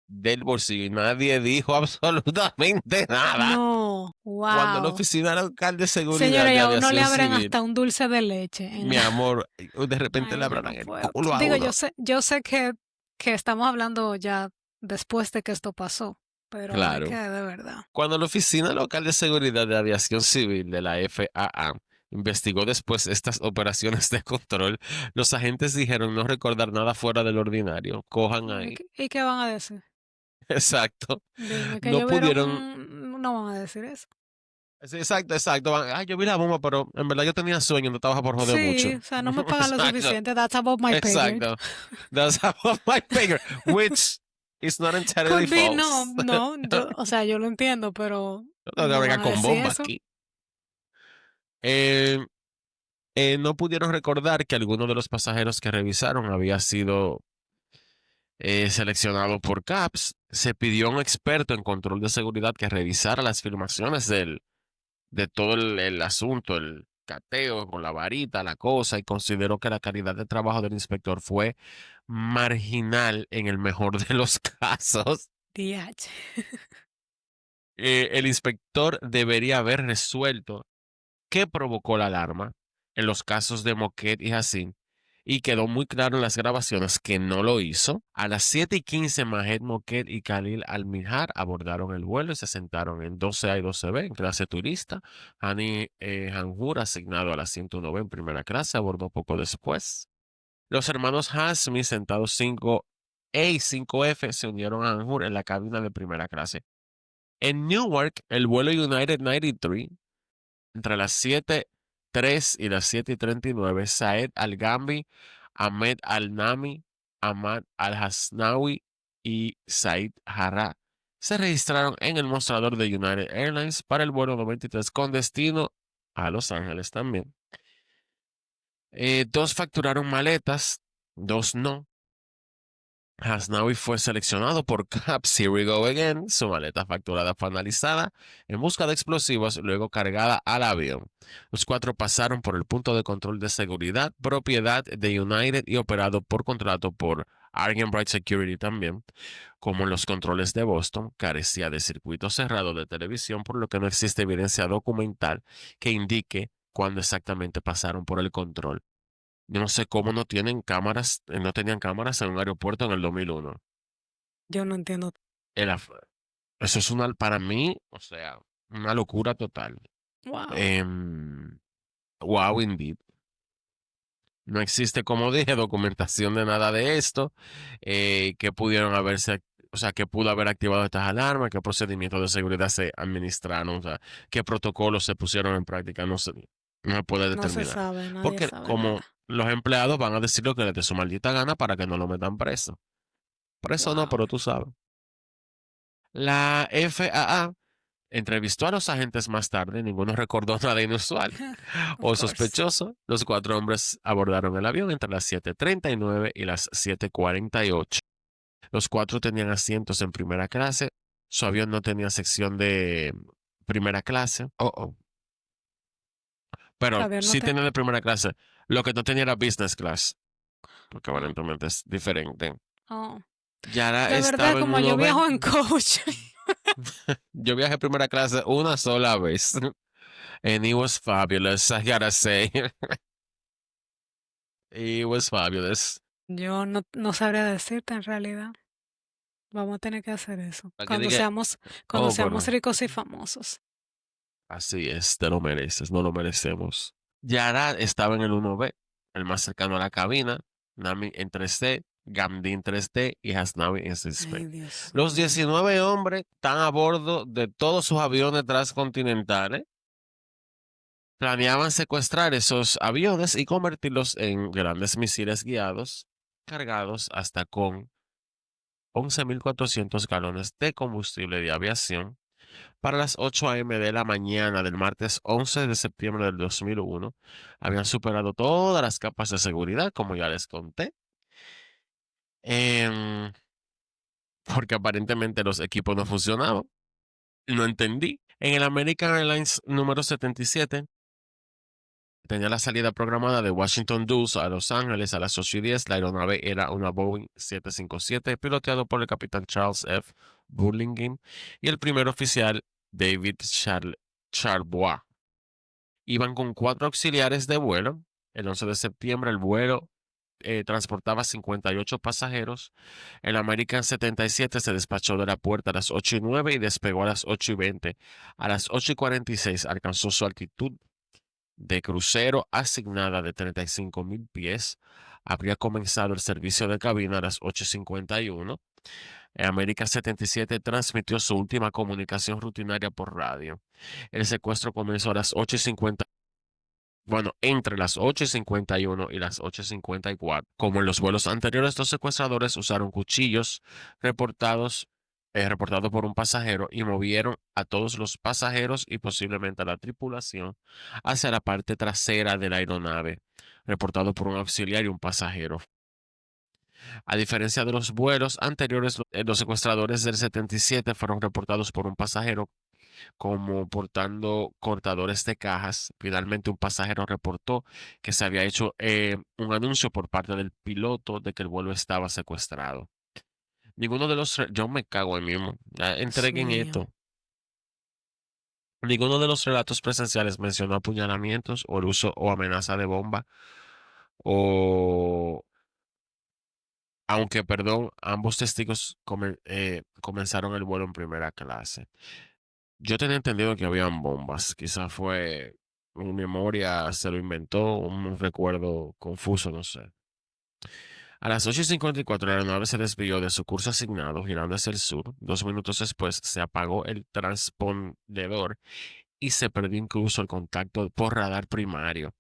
del bolsillo y nadie dijo absolutamente nada. No. Cuando la Wow. oficina local de seguridad Señores, y de a uno le aviación abren civil, hasta un dulce de leche en mi la... amor, de repente le Ay, yo abran no el puedo. culo a Digo, uno. yo sé que estamos hablando ya después de que esto pasó, pero es que Claro. de verdad. Cuando la Oficina Local de Seguridad de Aviación Civil de la FAA investigó después estas operaciones de control, los agentes dijeron no recordar nada fuera del ordinario. Cojan ahí. Y qué van a decir? Exacto. Dime que No ellos vieron, pudieron. no van a decir eso. Sí, exacto, exacto. Ay, yo vi la bomba, pero en verdad yo tenía sueño, no estaba por joder Sí, mucho. o sea, no me pagan lo Exacto, suficiente. That's above my pay grade. exacto. That's above my figure, which is not entirely Could be, no, false. no, o sea, yo lo entiendo, pero No tengo que no van bregar a con decir bomba eso. aquí. Eh, no pudieron recordar que alguno de los pasajeros que revisaron había sido seleccionado por CAPS. Se pidió a un experto en control de seguridad que revisara las filmaciones de todo el asunto, el cateo con la varita, la cosa, y consideró que la calidad de trabajo del inspector fue marginal en el mejor de los casos. DH. El inspector debería haber resuelto qué provocó la alarma en los casos de Moquett y Hassin, y quedó muy claro en las grabaciones que no lo hizo. A las 7:15, Mahed Moquett y Khalil Al-Mihar abordaron el vuelo y se sentaron en 12A y 12B en clase turista. Hani Hanjur, asignado a la 101B en primera clase, abordó poco después. Los hermanos Hasmi, sentados 5E y 5F, se unieron a Hanjur en la cabina de primera clase. En Newark, el vuelo United 93 entre las 7:03 y las 7:39, Saed Al-Gambi, Ahmed Al-Nami, Ahmad Al-Hasnawi y Said Harra se registraron en el mostrador de United Airlines para el vuelo 93 con destino a Los Ángeles también. Dos facturaron maletas, dos no. Hasnawi fue seleccionado por CAPS. Here we go again. Su maleta facturada fue analizada en busca de explosivos, luego cargada al avión. Los cuatro pasaron por el punto de control de seguridad, propiedad de United y operado por contrato por Argenbright Security también. Como en los controles de Boston, carecía de circuito cerrado de televisión, por lo que no existe evidencia documental que indique cuándo exactamente pasaron por el control. Yo no sé cómo no tienen cámaras, no tenían cámaras en un aeropuerto en el 2001. Yo no entiendo. El af- Eso es para mí, o sea, una locura total. Wow. Em, wow, indeed. No existe, como dije, documentación de nada de esto, que pudieron haberse, o sea, que pudo haber activado estas alarmas, qué procedimientos de seguridad se administraron, o sea, qué protocolos se pusieron en práctica, no se puede No se determinar. sabe, nadie Porque sabe como nada. los empleados van a decir lo que les dé su maldita gana para que no lo metan preso. Preso no, Wow. pero tú sabes. La FAA entrevistó a los agentes más tarde, ninguno recordó nada inusual Of o course. sospechoso. Los cuatro hombres abordaron el avión entre las 7:39 y las 7:48. Los cuatro tenían asientos en primera clase. Su avión no tenía sección de primera clase. Pero Javier, no sí te... tenía de primera clase. Lo que no tenía era business class, porque Oh, aparentemente es diferente. oh. Yara De verdad, estaba en como yo 1B. viajo en coach. Yo viajé primera clase una sola vez. And it was fabulous, I gotta say. It was fabulous. Yo no sabría decirte en realidad. Vamos a tener que hacer eso. Aquí dije, Cuando oh, seamos pero ricos y famosos. así es, te lo mereces, no lo merecemos. Yara estaba en el 1B, el más cercano a la cabina. Nami en 3C, Gamdin 3D y Hasnavi Ay, Space. Dios Los mío. 19 hombres están a bordo de todos sus aviones transcontinentales. Planeaban secuestrar esos aviones y convertirlos en grandes misiles guiados, cargados hasta con 11.400 galones de combustible de aviación. Para las 8 a.m. de la mañana del martes 11 de septiembre del 2001, habían superado todas las capas de seguridad, como ya les conté, em, porque aparentemente los equipos no funcionaban. No entendí. En el American Airlines número 77, tenía la salida programada de Washington Dulles a Los Ángeles a las 8:10. La aeronave era una Boeing 757 piloteado por el capitán Charles F. Burlingame y el primer oficial David Charbois. Iban con 4 auxiliares de vuelo. El 11 de septiembre el vuelo transportaba 58 pasajeros. El American 77 se despachó de la puerta a las 8:09 y despegó a las 8:20. A las 8:46 alcanzó su altitud de crucero asignada de 35.000 pies. Habría comenzado el servicio de cabina a las 8:51. El American 77 transmitió su última comunicación rutinaria por radio. El secuestro comenzó a las 8:50. Bueno, entre las 8:51 y las 8:54. Como en los vuelos anteriores, los secuestradores usaron cuchillos reportados, reportados por un pasajero y movieron a todos los pasajeros y posiblemente a la tripulación hacia la parte trasera de la aeronave, reportado por un auxiliar y un pasajero. A diferencia de los vuelos anteriores, los secuestradores del 77 fueron reportados por un pasajero como portando cortadores de cajas. Finalmente, un pasajero reportó que se había hecho un anuncio por parte del piloto de que el vuelo estaba secuestrado. Ninguno de los... Yo me cago en mí mismo. Ya Dios entreguen mío. esto. Ninguno de los relatos presenciales mencionó apuñalamientos o el uso o amenaza de bomba o... Aunque, perdón, ambos testigos comenzaron el vuelo en primera clase. Yo tenía entendido que habían bombas. Quizás fue mi memoria se lo inventó, un recuerdo confuso, no sé. A las 8:54 la aeronave se desvió de su curso asignado, girando hacia el sur. 2 minutos después se apagó el transpondedor y se perdió incluso el contacto por radar primario.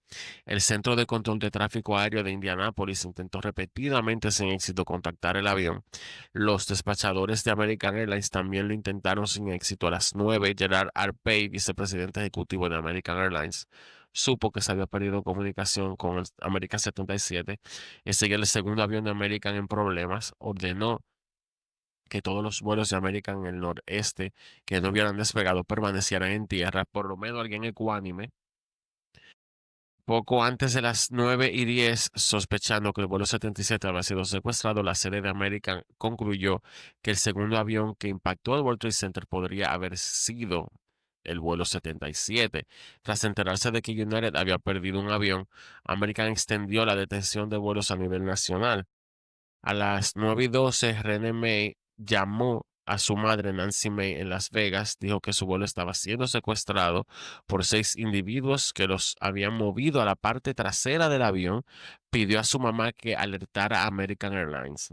El Centro de Control de Tráfico Aéreo de Indianápolis intentó repetidamente sin éxito contactar el avión. Los despachadores de American Airlines también lo intentaron sin éxito. A las 9, Gerard Arpey, vicepresidente ejecutivo de American Airlines, supo que se había perdido comunicación con el American 77. Enseguida el segundo avión de American en problemas ordenó que todos los vuelos de American en el noreste que no hubieran despegado permanecieran en tierra, por lo menos alguien ecuánime. Poco antes de las 9:10, sospechando que el vuelo 77 había sido secuestrado, la sede de American concluyó que el segundo avión que impactó el World Trade Center podría haber sido el vuelo 77. Tras enterarse de que United había perdido un avión, American extendió la detención de vuelos a nivel nacional. A las 9:12, René May llamó a su madre Nancy May en Las Vegas, dijo que su vuelo estaba siendo secuestrado por 6 individuos que los habían movido a la parte trasera del avión, pidió a su mamá que alertara a American Airlines.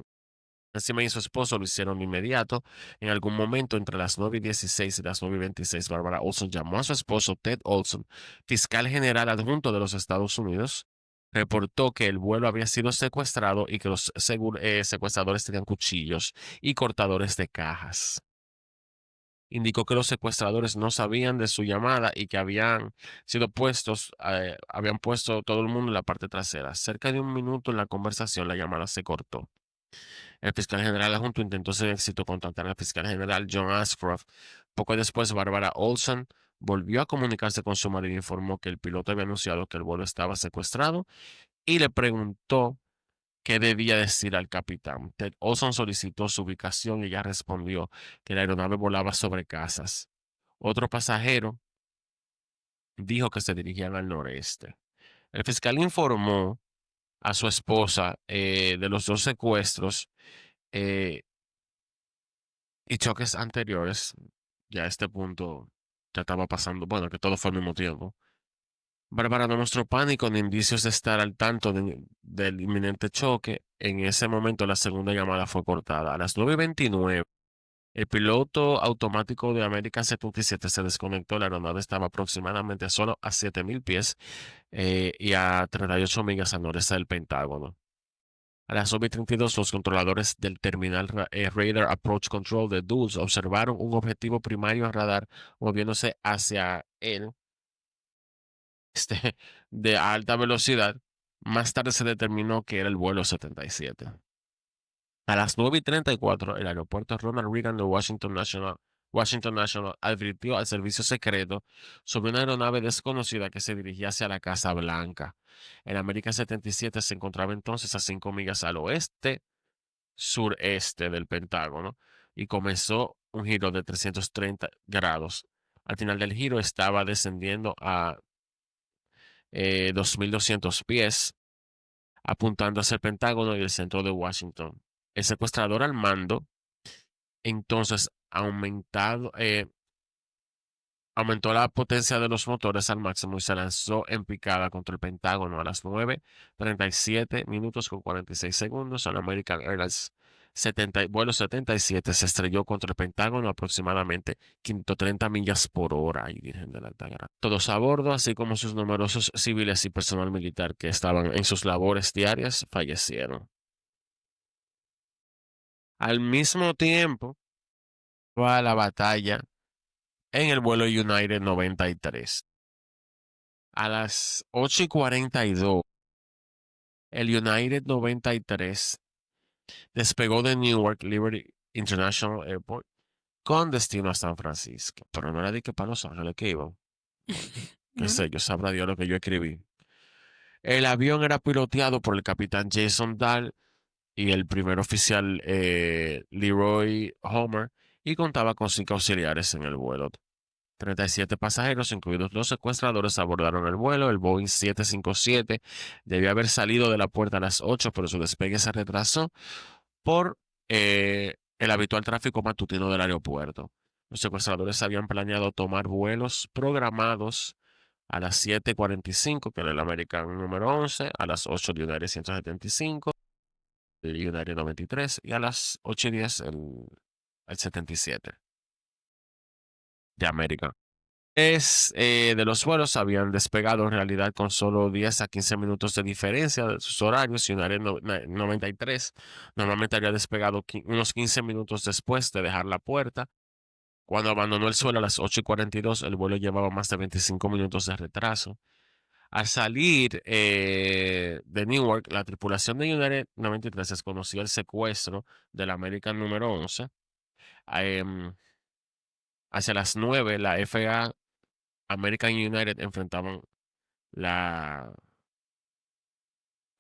Nancy May y su esposo lo hicieron de inmediato. En algún momento entre las 9:16 y las 9:26, Barbara Olson llamó a su esposo Ted Olson, fiscal general adjunto de los Estados Unidos. Reportó que el vuelo había sido secuestrado y que los secuestradores tenían cuchillos y cortadores de cajas. Indicó que los secuestradores no sabían de su llamada y que habían puesto todo el mundo en la parte trasera. Cerca de un minuto en la conversación, la llamada se cortó. El fiscal general adjunto intentó sin éxito contactar al fiscal general John Ashcroft. Poco después, Barbara Olson volvió a comunicarse con su marido y informó que el piloto había anunciado que el vuelo estaba secuestrado y le preguntó qué debía decir al capitán. Ted Olson solicitó su ubicación y ella respondió que la aeronave volaba sobre casas. Otro pasajero dijo que se dirigían al noreste. El fiscal informó a su esposa de los dos secuestros eh, y choques anteriores. Ya a este punto ya estaba pasando, bueno, que todo fue al mismo tiempo. Bárbara no mostró pánico ni indicios de estar al tanto del inminente choque. En ese momento la segunda llamada fue cortada. A las 9:29, el piloto automático de América 77 se desconectó. La aeronave estaba aproximadamente solo a 7.000 pies y a 38 millas al noreste del Pentágono. A las 9:32, los controladores del terminal Radar Approach Control de Dulles observaron un objetivo primario en radar moviéndose hacia él este, de alta velocidad. Más tarde se determinó que era el vuelo 77. A las 9:34, el aeropuerto Ronald Reagan de Washington National advirtió al servicio secreto sobre una aeronave desconocida que se dirigía hacia la Casa Blanca. El América 77 se encontraba entonces a 5 millas al oeste sureste del Pentágono y comenzó un giro de 330 grados. Al final del giro estaba descendiendo a 2.200 pies, apuntando hacia el Pentágono y el centro de Washington. El secuestrador al mando, entonces, aumentó la potencia de los motores al máximo y se lanzó en picada contra el Pentágono a las 9:37 minutos con 46 segundos. El American Airlines vuelo 77 se estrelló contra el Pentágono a aproximadamente 530 millas por hora. Ay, Virgen de la Altagracia. Todos a bordo, así como sus numerosos civiles y personal militar que estaban en sus labores diarias, fallecieron. Al mismo tiempo, va la batalla en el vuelo United 93. A las 8:42, el United 93 despegó de Newark Liberty International Airport con destino a San Francisco. Pero no era de que para Los Ángeles que iban. Qué Bueno, sé yo, sabrá Dios lo que yo escribí. El avión era piloteado por el capitán Jason Dahl y el primer oficial Leroy Homer y contaba con 5 auxiliares en el vuelo. 37 pasajeros, incluidos los secuestradores, abordaron el vuelo. El Boeing 757 debía haber salido de la puerta a las 8, pero su despegue se retrasó por el habitual tráfico matutino del aeropuerto. Los secuestradores habían planeado tomar vuelos programados a las 7:45, que era el American número 11, a las 8 el United 175, el United 93 y a las 8:10 el 77 de América. De los vuelos habían despegado en realidad con solo 10 a 15 minutos de diferencia de sus horarios y United 93 normalmente había despegado unos 15 minutos después de dejar la puerta. Cuando abandonó el suelo a las 8:42, el vuelo llevaba más de 25 minutos de retraso. Al salir de Newark, la tripulación de United 93 desconoció el secuestro del American número 11. Em, Hacia las 9, la FAA American United enfrentaban la,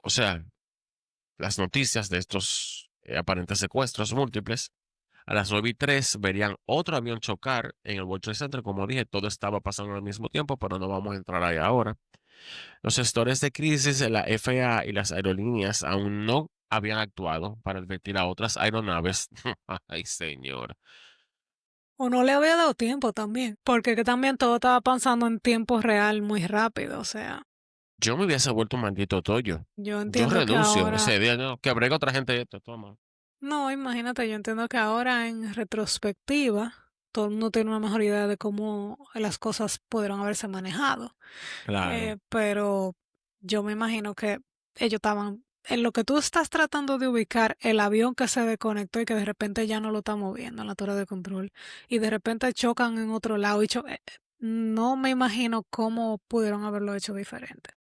o sea, las noticias de estos aparentes secuestros múltiples. A las 9:03 verían otro avión chocar en el World Trade Center. Como dije, todo estaba pasando al mismo tiempo, pero no vamos a entrar ahí ahora. Los gestores de crisis de la FAA y las aerolíneas aún no habían actuado para advertir a otras aeronaves. Ay, señor. o no le había dado tiempo también, porque que también todo estaba pasando en tiempo real muy rápido, o sea, Yo me hubiese vuelto un maldito toyo. yo Yo entiendo que renuncio ahora, ese día, no, que brega otra gente esto, toma. no, imagínate, yo entiendo que ahora en retrospectiva, todo el mundo tiene una mejor idea de cómo las cosas pudieron haberse manejado. Claro. Pero yo me imagino que ellos estaban, en lo que tú estás tratando de ubicar, el avión que se desconectó y que de repente ya no lo está moviendo en la torre de control y de repente chocan en otro lado no me imagino cómo pudieron haberlo hecho diferente.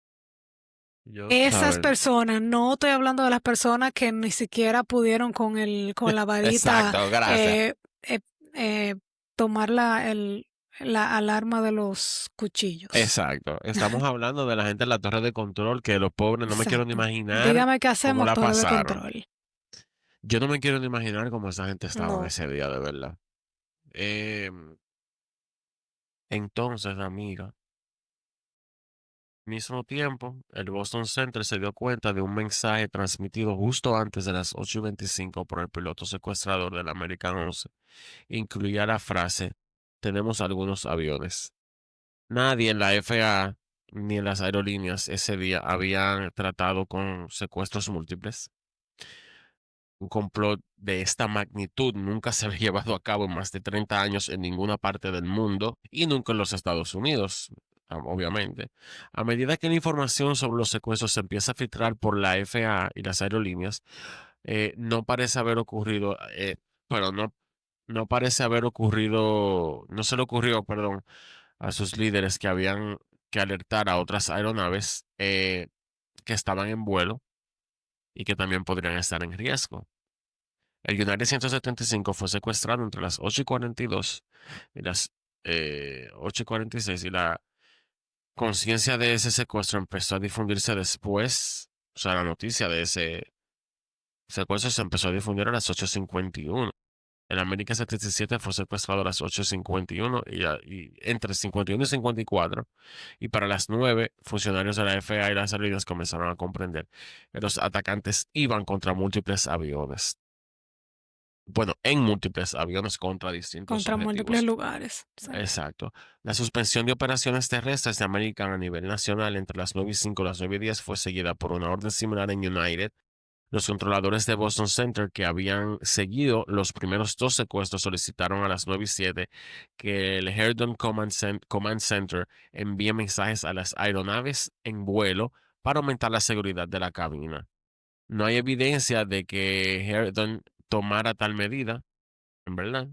Yo, Esas ¿sabes? personas, no estoy hablando de las personas que ni siquiera pudieron con la varita Exacto, gracias. eh, eh, eh, tomar la alarma de los cuchillos. Exacto. Estamos hablando de la gente en la torre de control, que los pobres no me quiero ni Exacto. imaginar Dígame qué cómo hacemos, la torre de pasaron. control. Yo no me quiero ni imaginar cómo esa gente estaba No. ese día, de verdad. Entonces, amiga, mismo tiempo, el Boston Center se dio cuenta de un mensaje transmitido justo antes de las 8:25 por el piloto secuestrador del American 11. Incluía la frase: tenemos algunos aviones. Nadie en la FAA ni las aerolíneas ese día habían tratado con secuestros múltiples. Un complot de esta magnitud nunca se había llevado a cabo en más de 30 años en ninguna parte del mundo y nunca en los Estados Unidos, obviamente. A medida que la información sobre los secuestros se empieza a filtrar por la FAA y las aerolíneas, no parece haber ocurrido, pero no parece haber ocurrido, no se le ocurrió, perdón, a sus líderes que habían que alertar a otras aeronaves que estaban en vuelo y que también podrían estar en riesgo. El United 175 fue secuestrado entre las 8:42 y las 8:46 y la conciencia de ese secuestro empezó a difundirse después, o sea, la noticia de ese secuestro se empezó a difundir a las 8:51. El América 77 fue secuestrado a las 8:51 y entre 51 y 54. Y para las 9, funcionarios de la FAA y las aerolíneas comenzaron a comprender que los atacantes iban contra múltiples aviones. Bueno, en múltiples aviones contra distintos Contra múltiples objetivos. lugares. Sí. Exacto. La suspensión de operaciones terrestres de American a nivel nacional entre las 9:05 y las 9:10 fue seguida por una orden similar en United. Los controladores de Boston Center que habían seguido los primeros dos secuestros solicitaron a las 9:07 que el Herdon Command Center envíe mensajes a las aeronaves en vuelo para aumentar la seguridad de la cabina. No hay evidencia de que Herdon tomara tal medida, en verdad.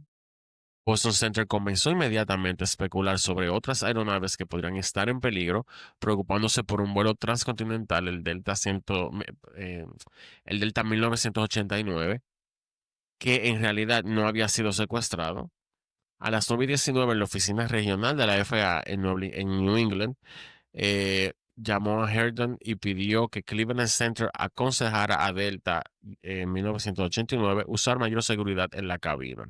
Boston Center comenzó inmediatamente a especular sobre otras aeronaves que podrían estar en peligro, preocupándose por un vuelo transcontinental, eh, el Delta 1989, que en realidad no había sido secuestrado. A las 9:19 en la oficina regional de la FAA en New England, llamó a Herdon y pidió que Cleveland Center aconsejara a Delta en 1989 usar mayor seguridad en la cabina.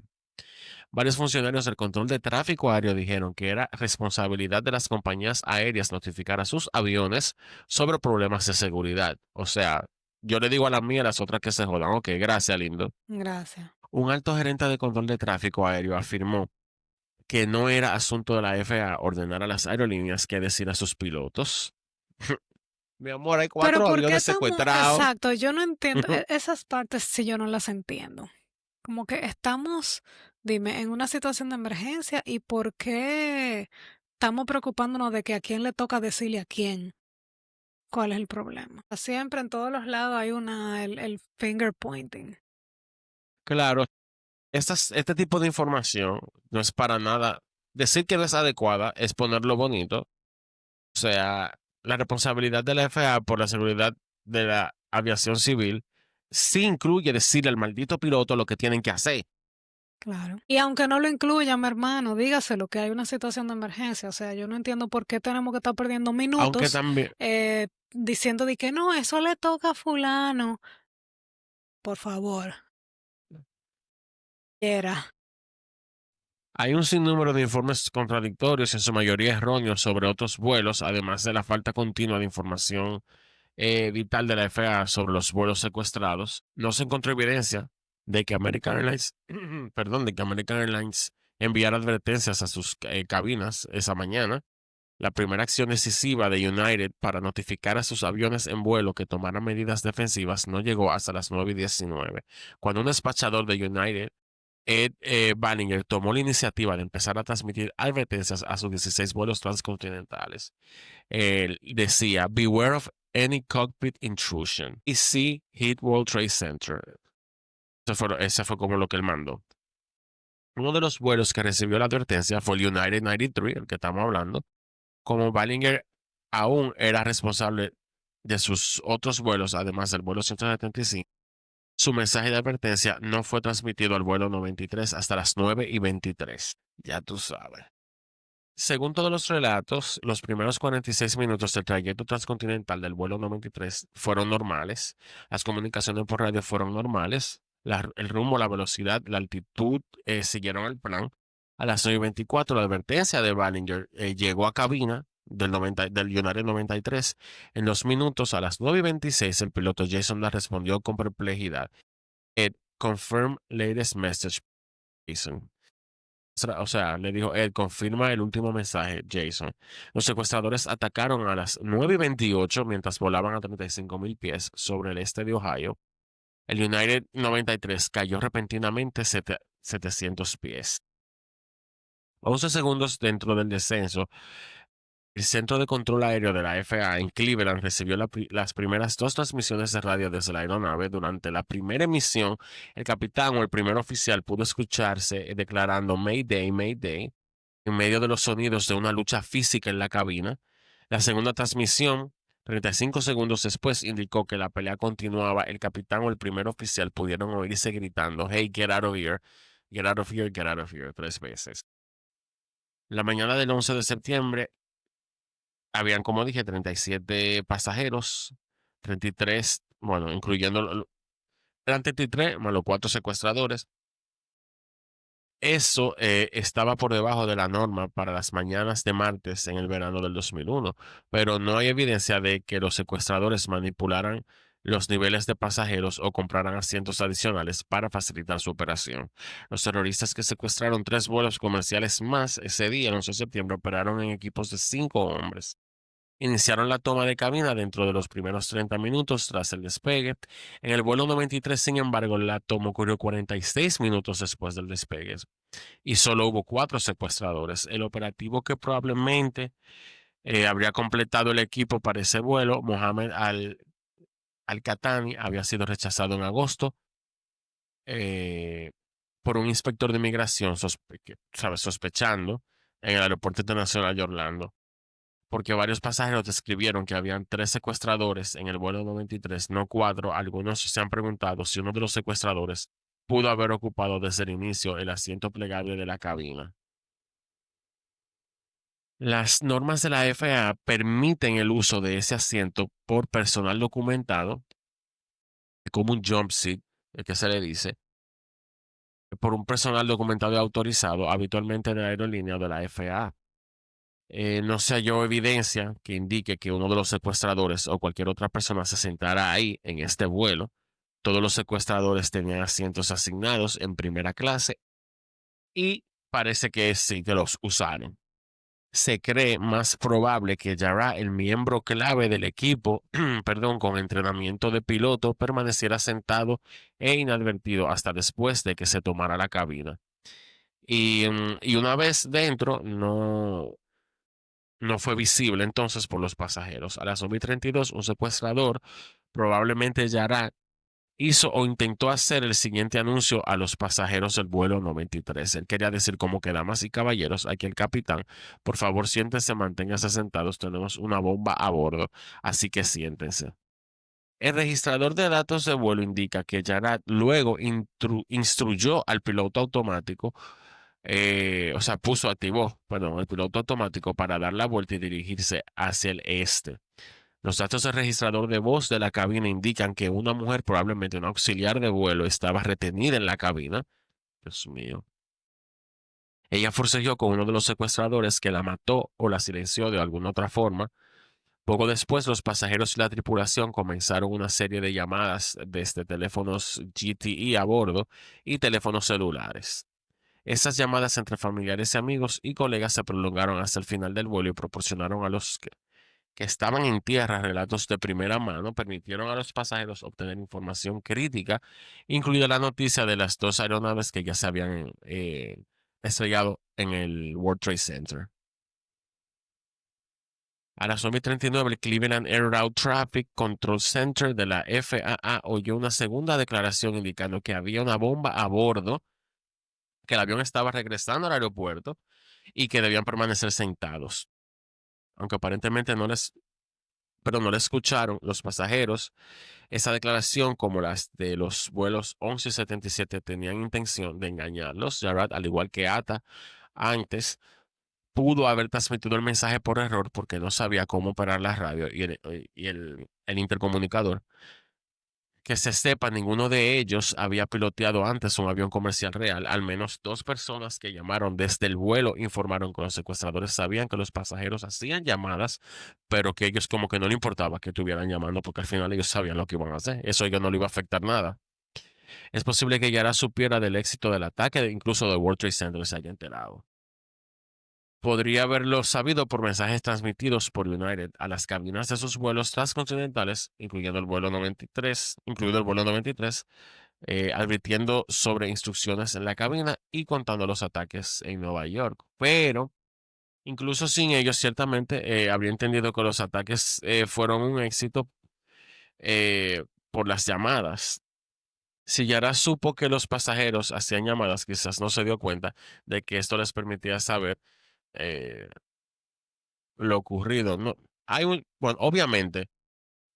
Varios funcionarios del control de tráfico aéreo dijeron que era responsabilidad de las compañías aéreas notificar a sus aviones sobre problemas de seguridad. O sea, yo le digo a la mía y a las otras que se jodan. Ok, gracias, lindo. Gracias. Un alto gerente de control de tráfico aéreo afirmó que no era asunto de la FAA ordenar a las aerolíneas que decir a sus pilotos. Mi amor, hay Pero 4 ¿por qué aviones estamos? secuestrados. Exacto, yo no entiendo. Esas partes sí yo no las entiendo. Como que estamos, dime, en una situación de emergencia y ¿por qué estamos preocupándonos de que a quién le toca decirle a quién? ¿Cuál es el problema? Siempre en todos los lados hay el finger pointing. Claro, este tipo de información no es para nada. Decir que no es adecuada es ponerlo bonito. O sea, la responsabilidad de la FAA por la seguridad de la aviación civil sí incluye decirle al maldito piloto lo que tienen que hacer. Claro. Y aunque no lo incluya, mi hermano, dígaselo que hay una situación de emergencia. O sea, yo no entiendo por qué tenemos que estar perdiendo Aunque minutos también diciendo de que no, eso le toca a fulano. Por favor. Era. hay un sinnúmero de informes contradictorios, en su mayoría erróneos, sobre otros vuelos, además de la falta continua de información vital de la FAA sobre los vuelos secuestrados. No se encontró evidencia de que American Airlines, perdón, de que American Airlines enviara advertencias a sus cabinas esa mañana. La primera acción decisiva de United para notificar a sus aviones en vuelo que tomaran medidas defensivas no llegó hasta las 9:19, cuando un despachador de United, Ed Ballinger, tomó la iniciativa de empezar a transmitir advertencias a sus 16 vuelos transcontinentales. Él decía, Beware of any cockpit intrusion y see hit World Trade Center. Ese fue como lo que él mandó. Uno de los vuelos que recibió la advertencia fue el United 93, el que estamos hablando. Como Ballinger aún era responsable de sus otros vuelos, además del vuelo 175, su mensaje de advertencia no fue transmitido al vuelo 93 hasta las 9:23. Ya tú sabes. Según todos los relatos, los primeros 46 minutos del trayecto transcontinental del vuelo 93 fueron normales. Las comunicaciones por radio fueron normales. El rumbo, la velocidad, la altitud siguieron el plan. A las 9:24, la advertencia de Ballinger llegó a cabina del United 93. En los minutos, a las 9:26, el piloto Jason la respondió con perplejidad. It confirmed latest message, Jason. O sea, le dijo, Ed, confirma el último mensaje, Jason. Los secuestradores atacaron a las 9:28 mientras volaban a 35,000 pies sobre el este de Ohio. El United 93 cayó repentinamente 700 pies. 11 segundos dentro del descenso, el Centro de Control Aéreo de la FAA en Cleveland recibió las primeras dos transmisiones de radio desde la aeronave. Durante la primera emisión, el capitán o el primer oficial pudo escucharse declarando Mayday, Mayday, en medio de los sonidos de una lucha física en la cabina. La segunda transmisión, 35 segundos después, indicó que la pelea continuaba. El capitán o el primer oficial pudieron oírse gritando, Hey, get out of here, get out of here, get out of here, 3 veces. La mañana del 11 de septiembre, habían, como dije, 37 pasajeros, 33, bueno, incluyendo, eran 33 más los 4 secuestradores. Eso estaba por debajo de la norma para las mañanas de martes en el verano del 2001, pero no hay evidencia de que los secuestradores manipularan los niveles de pasajeros o compraran asientos adicionales para facilitar su operación. Los terroristas que secuestraron 3 vuelos comerciales más ese día, el 11 de septiembre, operaron en equipos de 5 hombres. Iniciaron la toma de cabina dentro de los primeros 30 minutos tras el despegue. En el vuelo 93, sin embargo, la toma ocurrió 46 minutos después del despegue y solo hubo 4 secuestradores. El operativo que probablemente habría completado el equipo para ese vuelo, Mohamed Al-Qahtani, había sido rechazado en agosto eh, por un inspector de inmigración sospechando en el aeropuerto internacional de Orlando, porque varios pasajeros describieron que habían 3 secuestradores en el vuelo 93, no 4. Algunos se han preguntado si uno de los secuestradores pudo haber ocupado desde el inicio el asiento plegable de la cabina. Las normas de la FAA permiten el uso de ese asiento por personal documentado, como un jump seat, el que se le dice, por un personal documentado y autorizado, habitualmente de la aerolínea o de la FAA. No se halló evidencia que indique que uno de los secuestradores o cualquier otra persona se sentara ahí en este vuelo. Todos los secuestradores tenían asientos asignados en primera clase y parece que sí que los usaron. Se cree más probable que Jarrah, el miembro clave del equipo, perdón, con entrenamiento de piloto, permaneciera sentado e inadvertido hasta después de que se tomara la cabina. Y una vez dentro, no fue visible entonces por los pasajeros. A las 9:32, un secuestrador, probablemente Jarrah, hizo o intentó hacer el siguiente anuncio a los pasajeros del vuelo 93. Él quería decir como que, damas y caballeros, aquí el capitán, por favor siéntense, manténganse sentados, tenemos una bomba a bordo, así que siéntense. El registrador de datos de vuelo indica que Jarrah luego instruyó al piloto automático, o sea, activó, perdón, el piloto automático para dar la vuelta y dirigirse hacia el este. Los datos del registrador de voz de la cabina indican que una mujer, probablemente un auxiliar de vuelo, estaba retenida en la cabina. Dios mío. Ella forcejeó con uno de los secuestradores que la mató o la silenció de alguna otra forma. Poco después, los pasajeros y la tripulación comenzaron una serie de llamadas desde teléfonos GTE a bordo y teléfonos celulares. Esas llamadas entre familiares y amigos y colegas se prolongaron hasta el final del vuelo y proporcionaron a los que estaban en tierra relatos de primera mano, permitieron a los pasajeros obtener información crítica, incluida la noticia de las 2 aeronaves que ya se habían estrellado en el World Trade Center. A las 9:39, el Cleveland Air Route Traffic Control Center de la FAA oyó una segunda declaración indicando que había una bomba a bordo, que el avión estaba regresando al aeropuerto y que debían permanecer sentados. Aunque aparentemente no le escucharon los pasajeros, esa declaración, como las de los vuelos 11 y 77, tenían intención de engañarlos. Jarrah, al igual que Atta, antes pudo haber transmitido el mensaje por error porque no sabía cómo operar la radio y el intercomunicador. Que se sepa, ninguno de ellos había piloteado antes un avión comercial real. Al menos 2 personas que llamaron desde el vuelo informaron que los secuestradores sabían que los pasajeros hacían llamadas, pero que ellos como que no le importaba que estuvieran llamando porque al final ellos sabían lo que iban a hacer. Eso a ellos no le iba a afectar nada. Es posible que Yara supiera del éxito del ataque, incluso del World Trade Center se haya enterado. Podría haberlo sabido por mensajes transmitidos por United a las cabinas de sus vuelos transcontinentales, incluido el vuelo 93, advirtiendo sobre instrucciones en la cabina y contando los ataques en Nueva York. Pero incluso sin ellos, ciertamente habría entendido que los ataques fueron un éxito por las llamadas. Si Yara supo que los pasajeros hacían llamadas, quizás no se dio cuenta de que esto les permitía saber eh, lo ocurrido. No, bueno, obviamente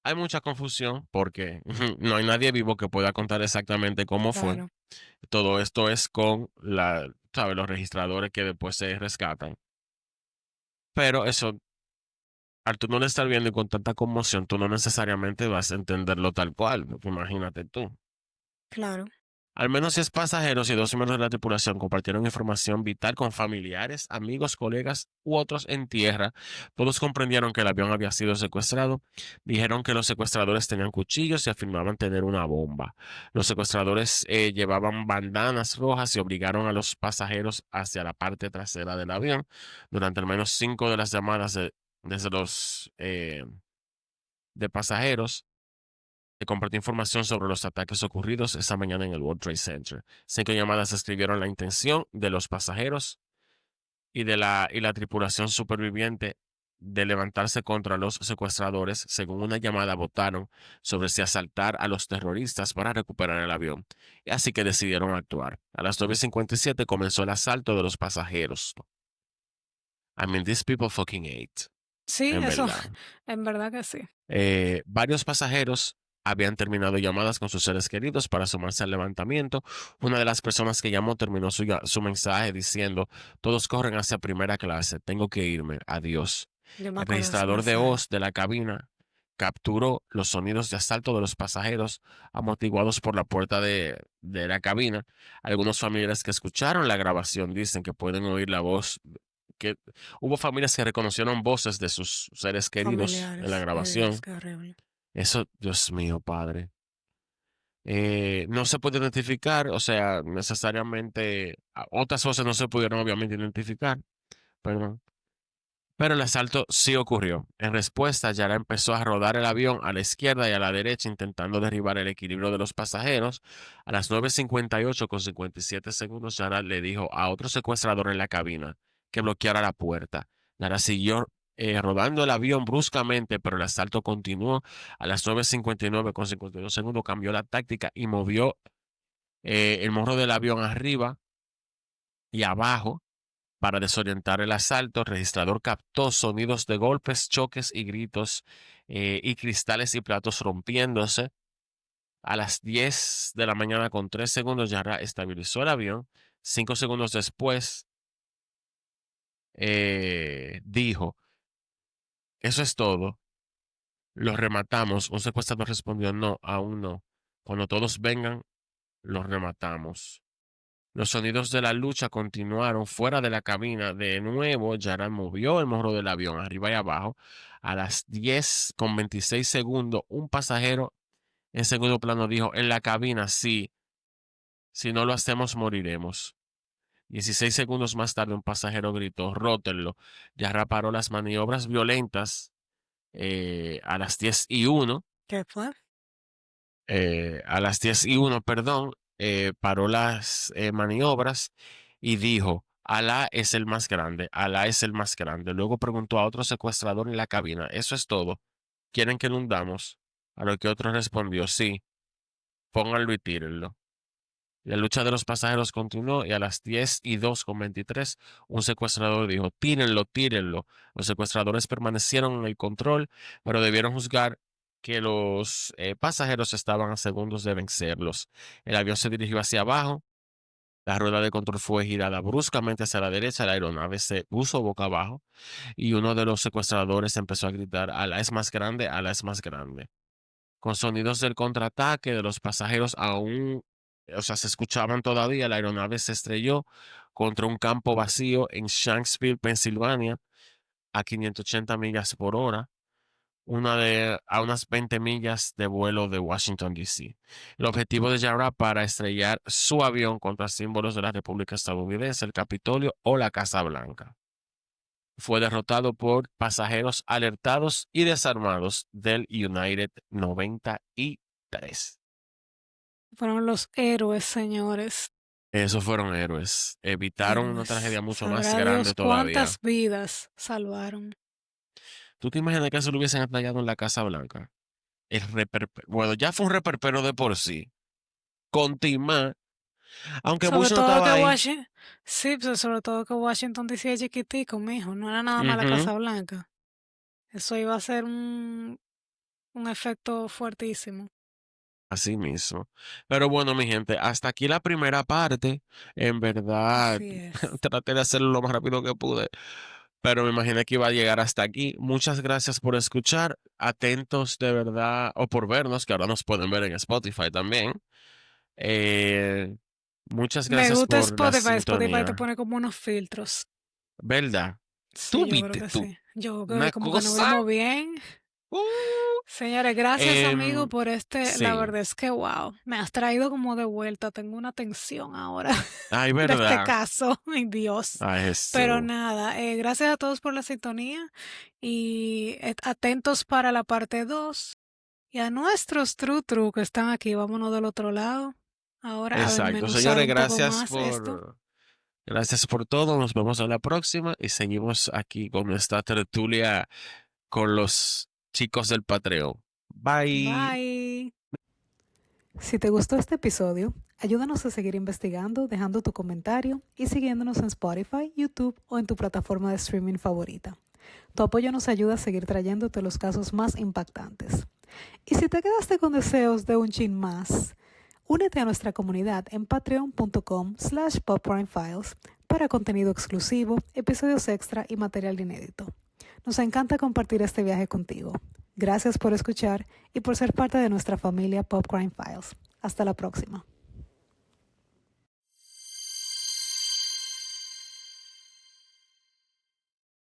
hay mucha confusión porque no hay nadie vivo que pueda contar exactamente cómo fue. Claro, Todo esto es con ¿sabes? Los registradores que después se rescatan. Pero eso, al tú no lo estar viendo y con tanta conmoción, tú no necesariamente vas a entenderlo tal cual. Imagínate tú. claro. Al menos 10 pasajeros y 2 miembros de la tripulación compartieron información vital con familiares, amigos, colegas u otros en tierra. Todos comprendieron que el avión había sido secuestrado. Dijeron que los secuestradores tenían cuchillos y afirmaban tener una bomba. Los secuestradores llevaban bandanas rojas y obligaron a los pasajeros hacia la parte trasera del avión. Durante al menos 5 de las llamadas desde los de pasajeros compartió información sobre los ataques ocurridos esa mañana en el World Trade Center. 5 llamadas escribieron la intención de los pasajeros y la tripulación superviviente de levantarse contra los secuestradores. Según una llamada, votaron sobre si asaltar a los terroristas para recuperar el avión. Y así que decidieron actuar. A las 9:57 comenzó el asalto de los pasajeros. I mean, these people fucking ate, Sí, en eso, verdad. en verdad que sí. Varios pasajeros habían terminado llamadas con sus seres queridos para sumarse al levantamiento. Una de las personas que llamó terminó su mensaje diciendo: todos corren hacia primera clase, tengo que irme, adiós. Yo me El acuerdo de ese registrador de mensaje. voz de la cabina capturó los sonidos de asalto de los pasajeros amortiguados por la puerta de la cabina. Algunos familiares que escucharon la grabación dicen que pueden oír la voz, que hubo familias que reconocieron voces de sus seres queridos en la Familiares. Ay, Dios, grabación. qué horrible. Eso, Dios mío, padre. No se puede identificar, o sea, necesariamente, otras voces no se pudieron obviamente identificar, perdón. Pero el asalto sí ocurrió. En respuesta, Yara empezó a rodar el avión a la izquierda y a la derecha intentando derribar el equilibrio de los pasajeros. A las 9:58 con 57 segundos, Yara le dijo a otro secuestrador en la cabina que bloqueara la puerta. Yara siguió rodando el avión bruscamente, pero el asalto continuó. A las 9:59 con 52 segundos cambió la táctica y movió el morro del avión arriba y abajo para desorientar el asalto. El registrador captó sonidos de golpes, choques y gritos y cristales y platos rompiéndose. A las 10 de la mañana con 3 segundos, Yara estabilizó el avión. 5 segundos después, dijo: eso es todo. Los rematamos. Un secuestrador respondió: no, aún no. Cuando todos vengan, los rematamos. Los sonidos de la lucha continuaron fuera de la cabina. De nuevo, Yara movió el morro del avión arriba y abajo. A las 10:26 segundos, un pasajero en segundo plano dijo: en la cabina, sí, si no lo hacemos, moriremos. 16 segundos más tarde, un pasajero gritó: rótenlo. Yara paró las maniobras violentas a las 10:01. ¿Qué fue? A las 10:01, perdón, paró las maniobras y dijo: Alá es el más grande, Alá es el más grande. Luego preguntó a otro secuestrador en la cabina: ¿eso es todo? ¿Quieren que lo hundamos? A lo que otro respondió: sí, pónganlo y tírenlo. La lucha de los pasajeros continuó y a las 10:02 con 23 un secuestrador dijo: tírenlo, tírenlo. Los secuestradores permanecieron en el control, pero debieron juzgar que los pasajeros estaban a segundos de vencerlos. El avión se dirigió hacia abajo, la rueda de control fue girada bruscamente hacia la derecha, la aeronave se puso boca abajo y uno de los secuestradores empezó a gritar: Alá es más grande, Alá es más grande. Con sonidos del contraataque de los pasajeros aún, o sea, se escuchaban todavía. La aeronave se estrelló contra un campo vacío en Shanksville, Pensilvania, a 580 millas por hora. a unas 20 millas de vuelo de Washington, D.C. El objetivo de Jarrah para estrellar su avión contra símbolos de la República Estadounidense, el Capitolio o la Casa Blanca. Fue derrotado por pasajeros alertados y desarmados del United 93. Fueron los héroes, señores. Esos fueron héroes. Evitaron una tragedia Héroes. mucho más Sabrá grande Dios todavía. cuántas vidas salvaron. ¿Tú te imaginas que eso lo hubiesen estallado en la Casa Blanca? Bueno, ya fue un reperpero de por sí. Con Timá, aunque Sobre Bush no todo que estaba ahí. Washington, sí, pues, sobre todo que Washington DC es chiquitico, mijo, no era nada más la Ujú, Casa Blanca. Eso iba a ser un efecto fuertísimo. así mismo. Pero bueno, mi gente, hasta aquí la primera parte. En verdad, Así es. traté de hacerlo lo más rápido que pude. Pero me imaginé que iba a llegar hasta aquí. Muchas gracias por escuchar. Atentos de verdad, o por vernos, que ahora nos pueden ver en Spotify también. Eh, muchas Me gracias gusta por la Spotify. Spotify te sintonía. pone como unos filtros. ¿Verdad? Sí, Tú yo creo viste que tú. sí. Yo creo Una que como que nos cosa. vemos bien. uh, Señores, gracias amigo em, por la sí. verdad es que wow, me has traído como de vuelta, tengo una tensión ahora Ay, de este ¿verdad? caso, ay Dios. Ay, Pero Jesús. nada, gracias a todos por la sintonía y atentos para la parte 2 y a nuestros tru que están aquí, vámonos del otro lado, ahora a Exacto. desmenuzar Señores, un poco más esto. gracias por todo. Nos vemos en la próxima y seguimos aquí con nuestra tertulia con los chicos del Patreon. Bye. Bye. Si te gustó este episodio, ayúdanos a seguir investigando dejando tu comentario y siguiéndonos en Spotify, YouTube o en tu plataforma de streaming favorita. Tu apoyo nos ayuda a seguir trayéndote los casos más impactantes. Y si te quedaste con deseos de un chin más, únete a nuestra comunidad en patreon.com/popcornfiles para contenido exclusivo, episodios extra y material inédito. Nos encanta compartir este viaje contigo. Gracias por escuchar y por ser parte de nuestra familia Popcorn Files. Hasta la próxima.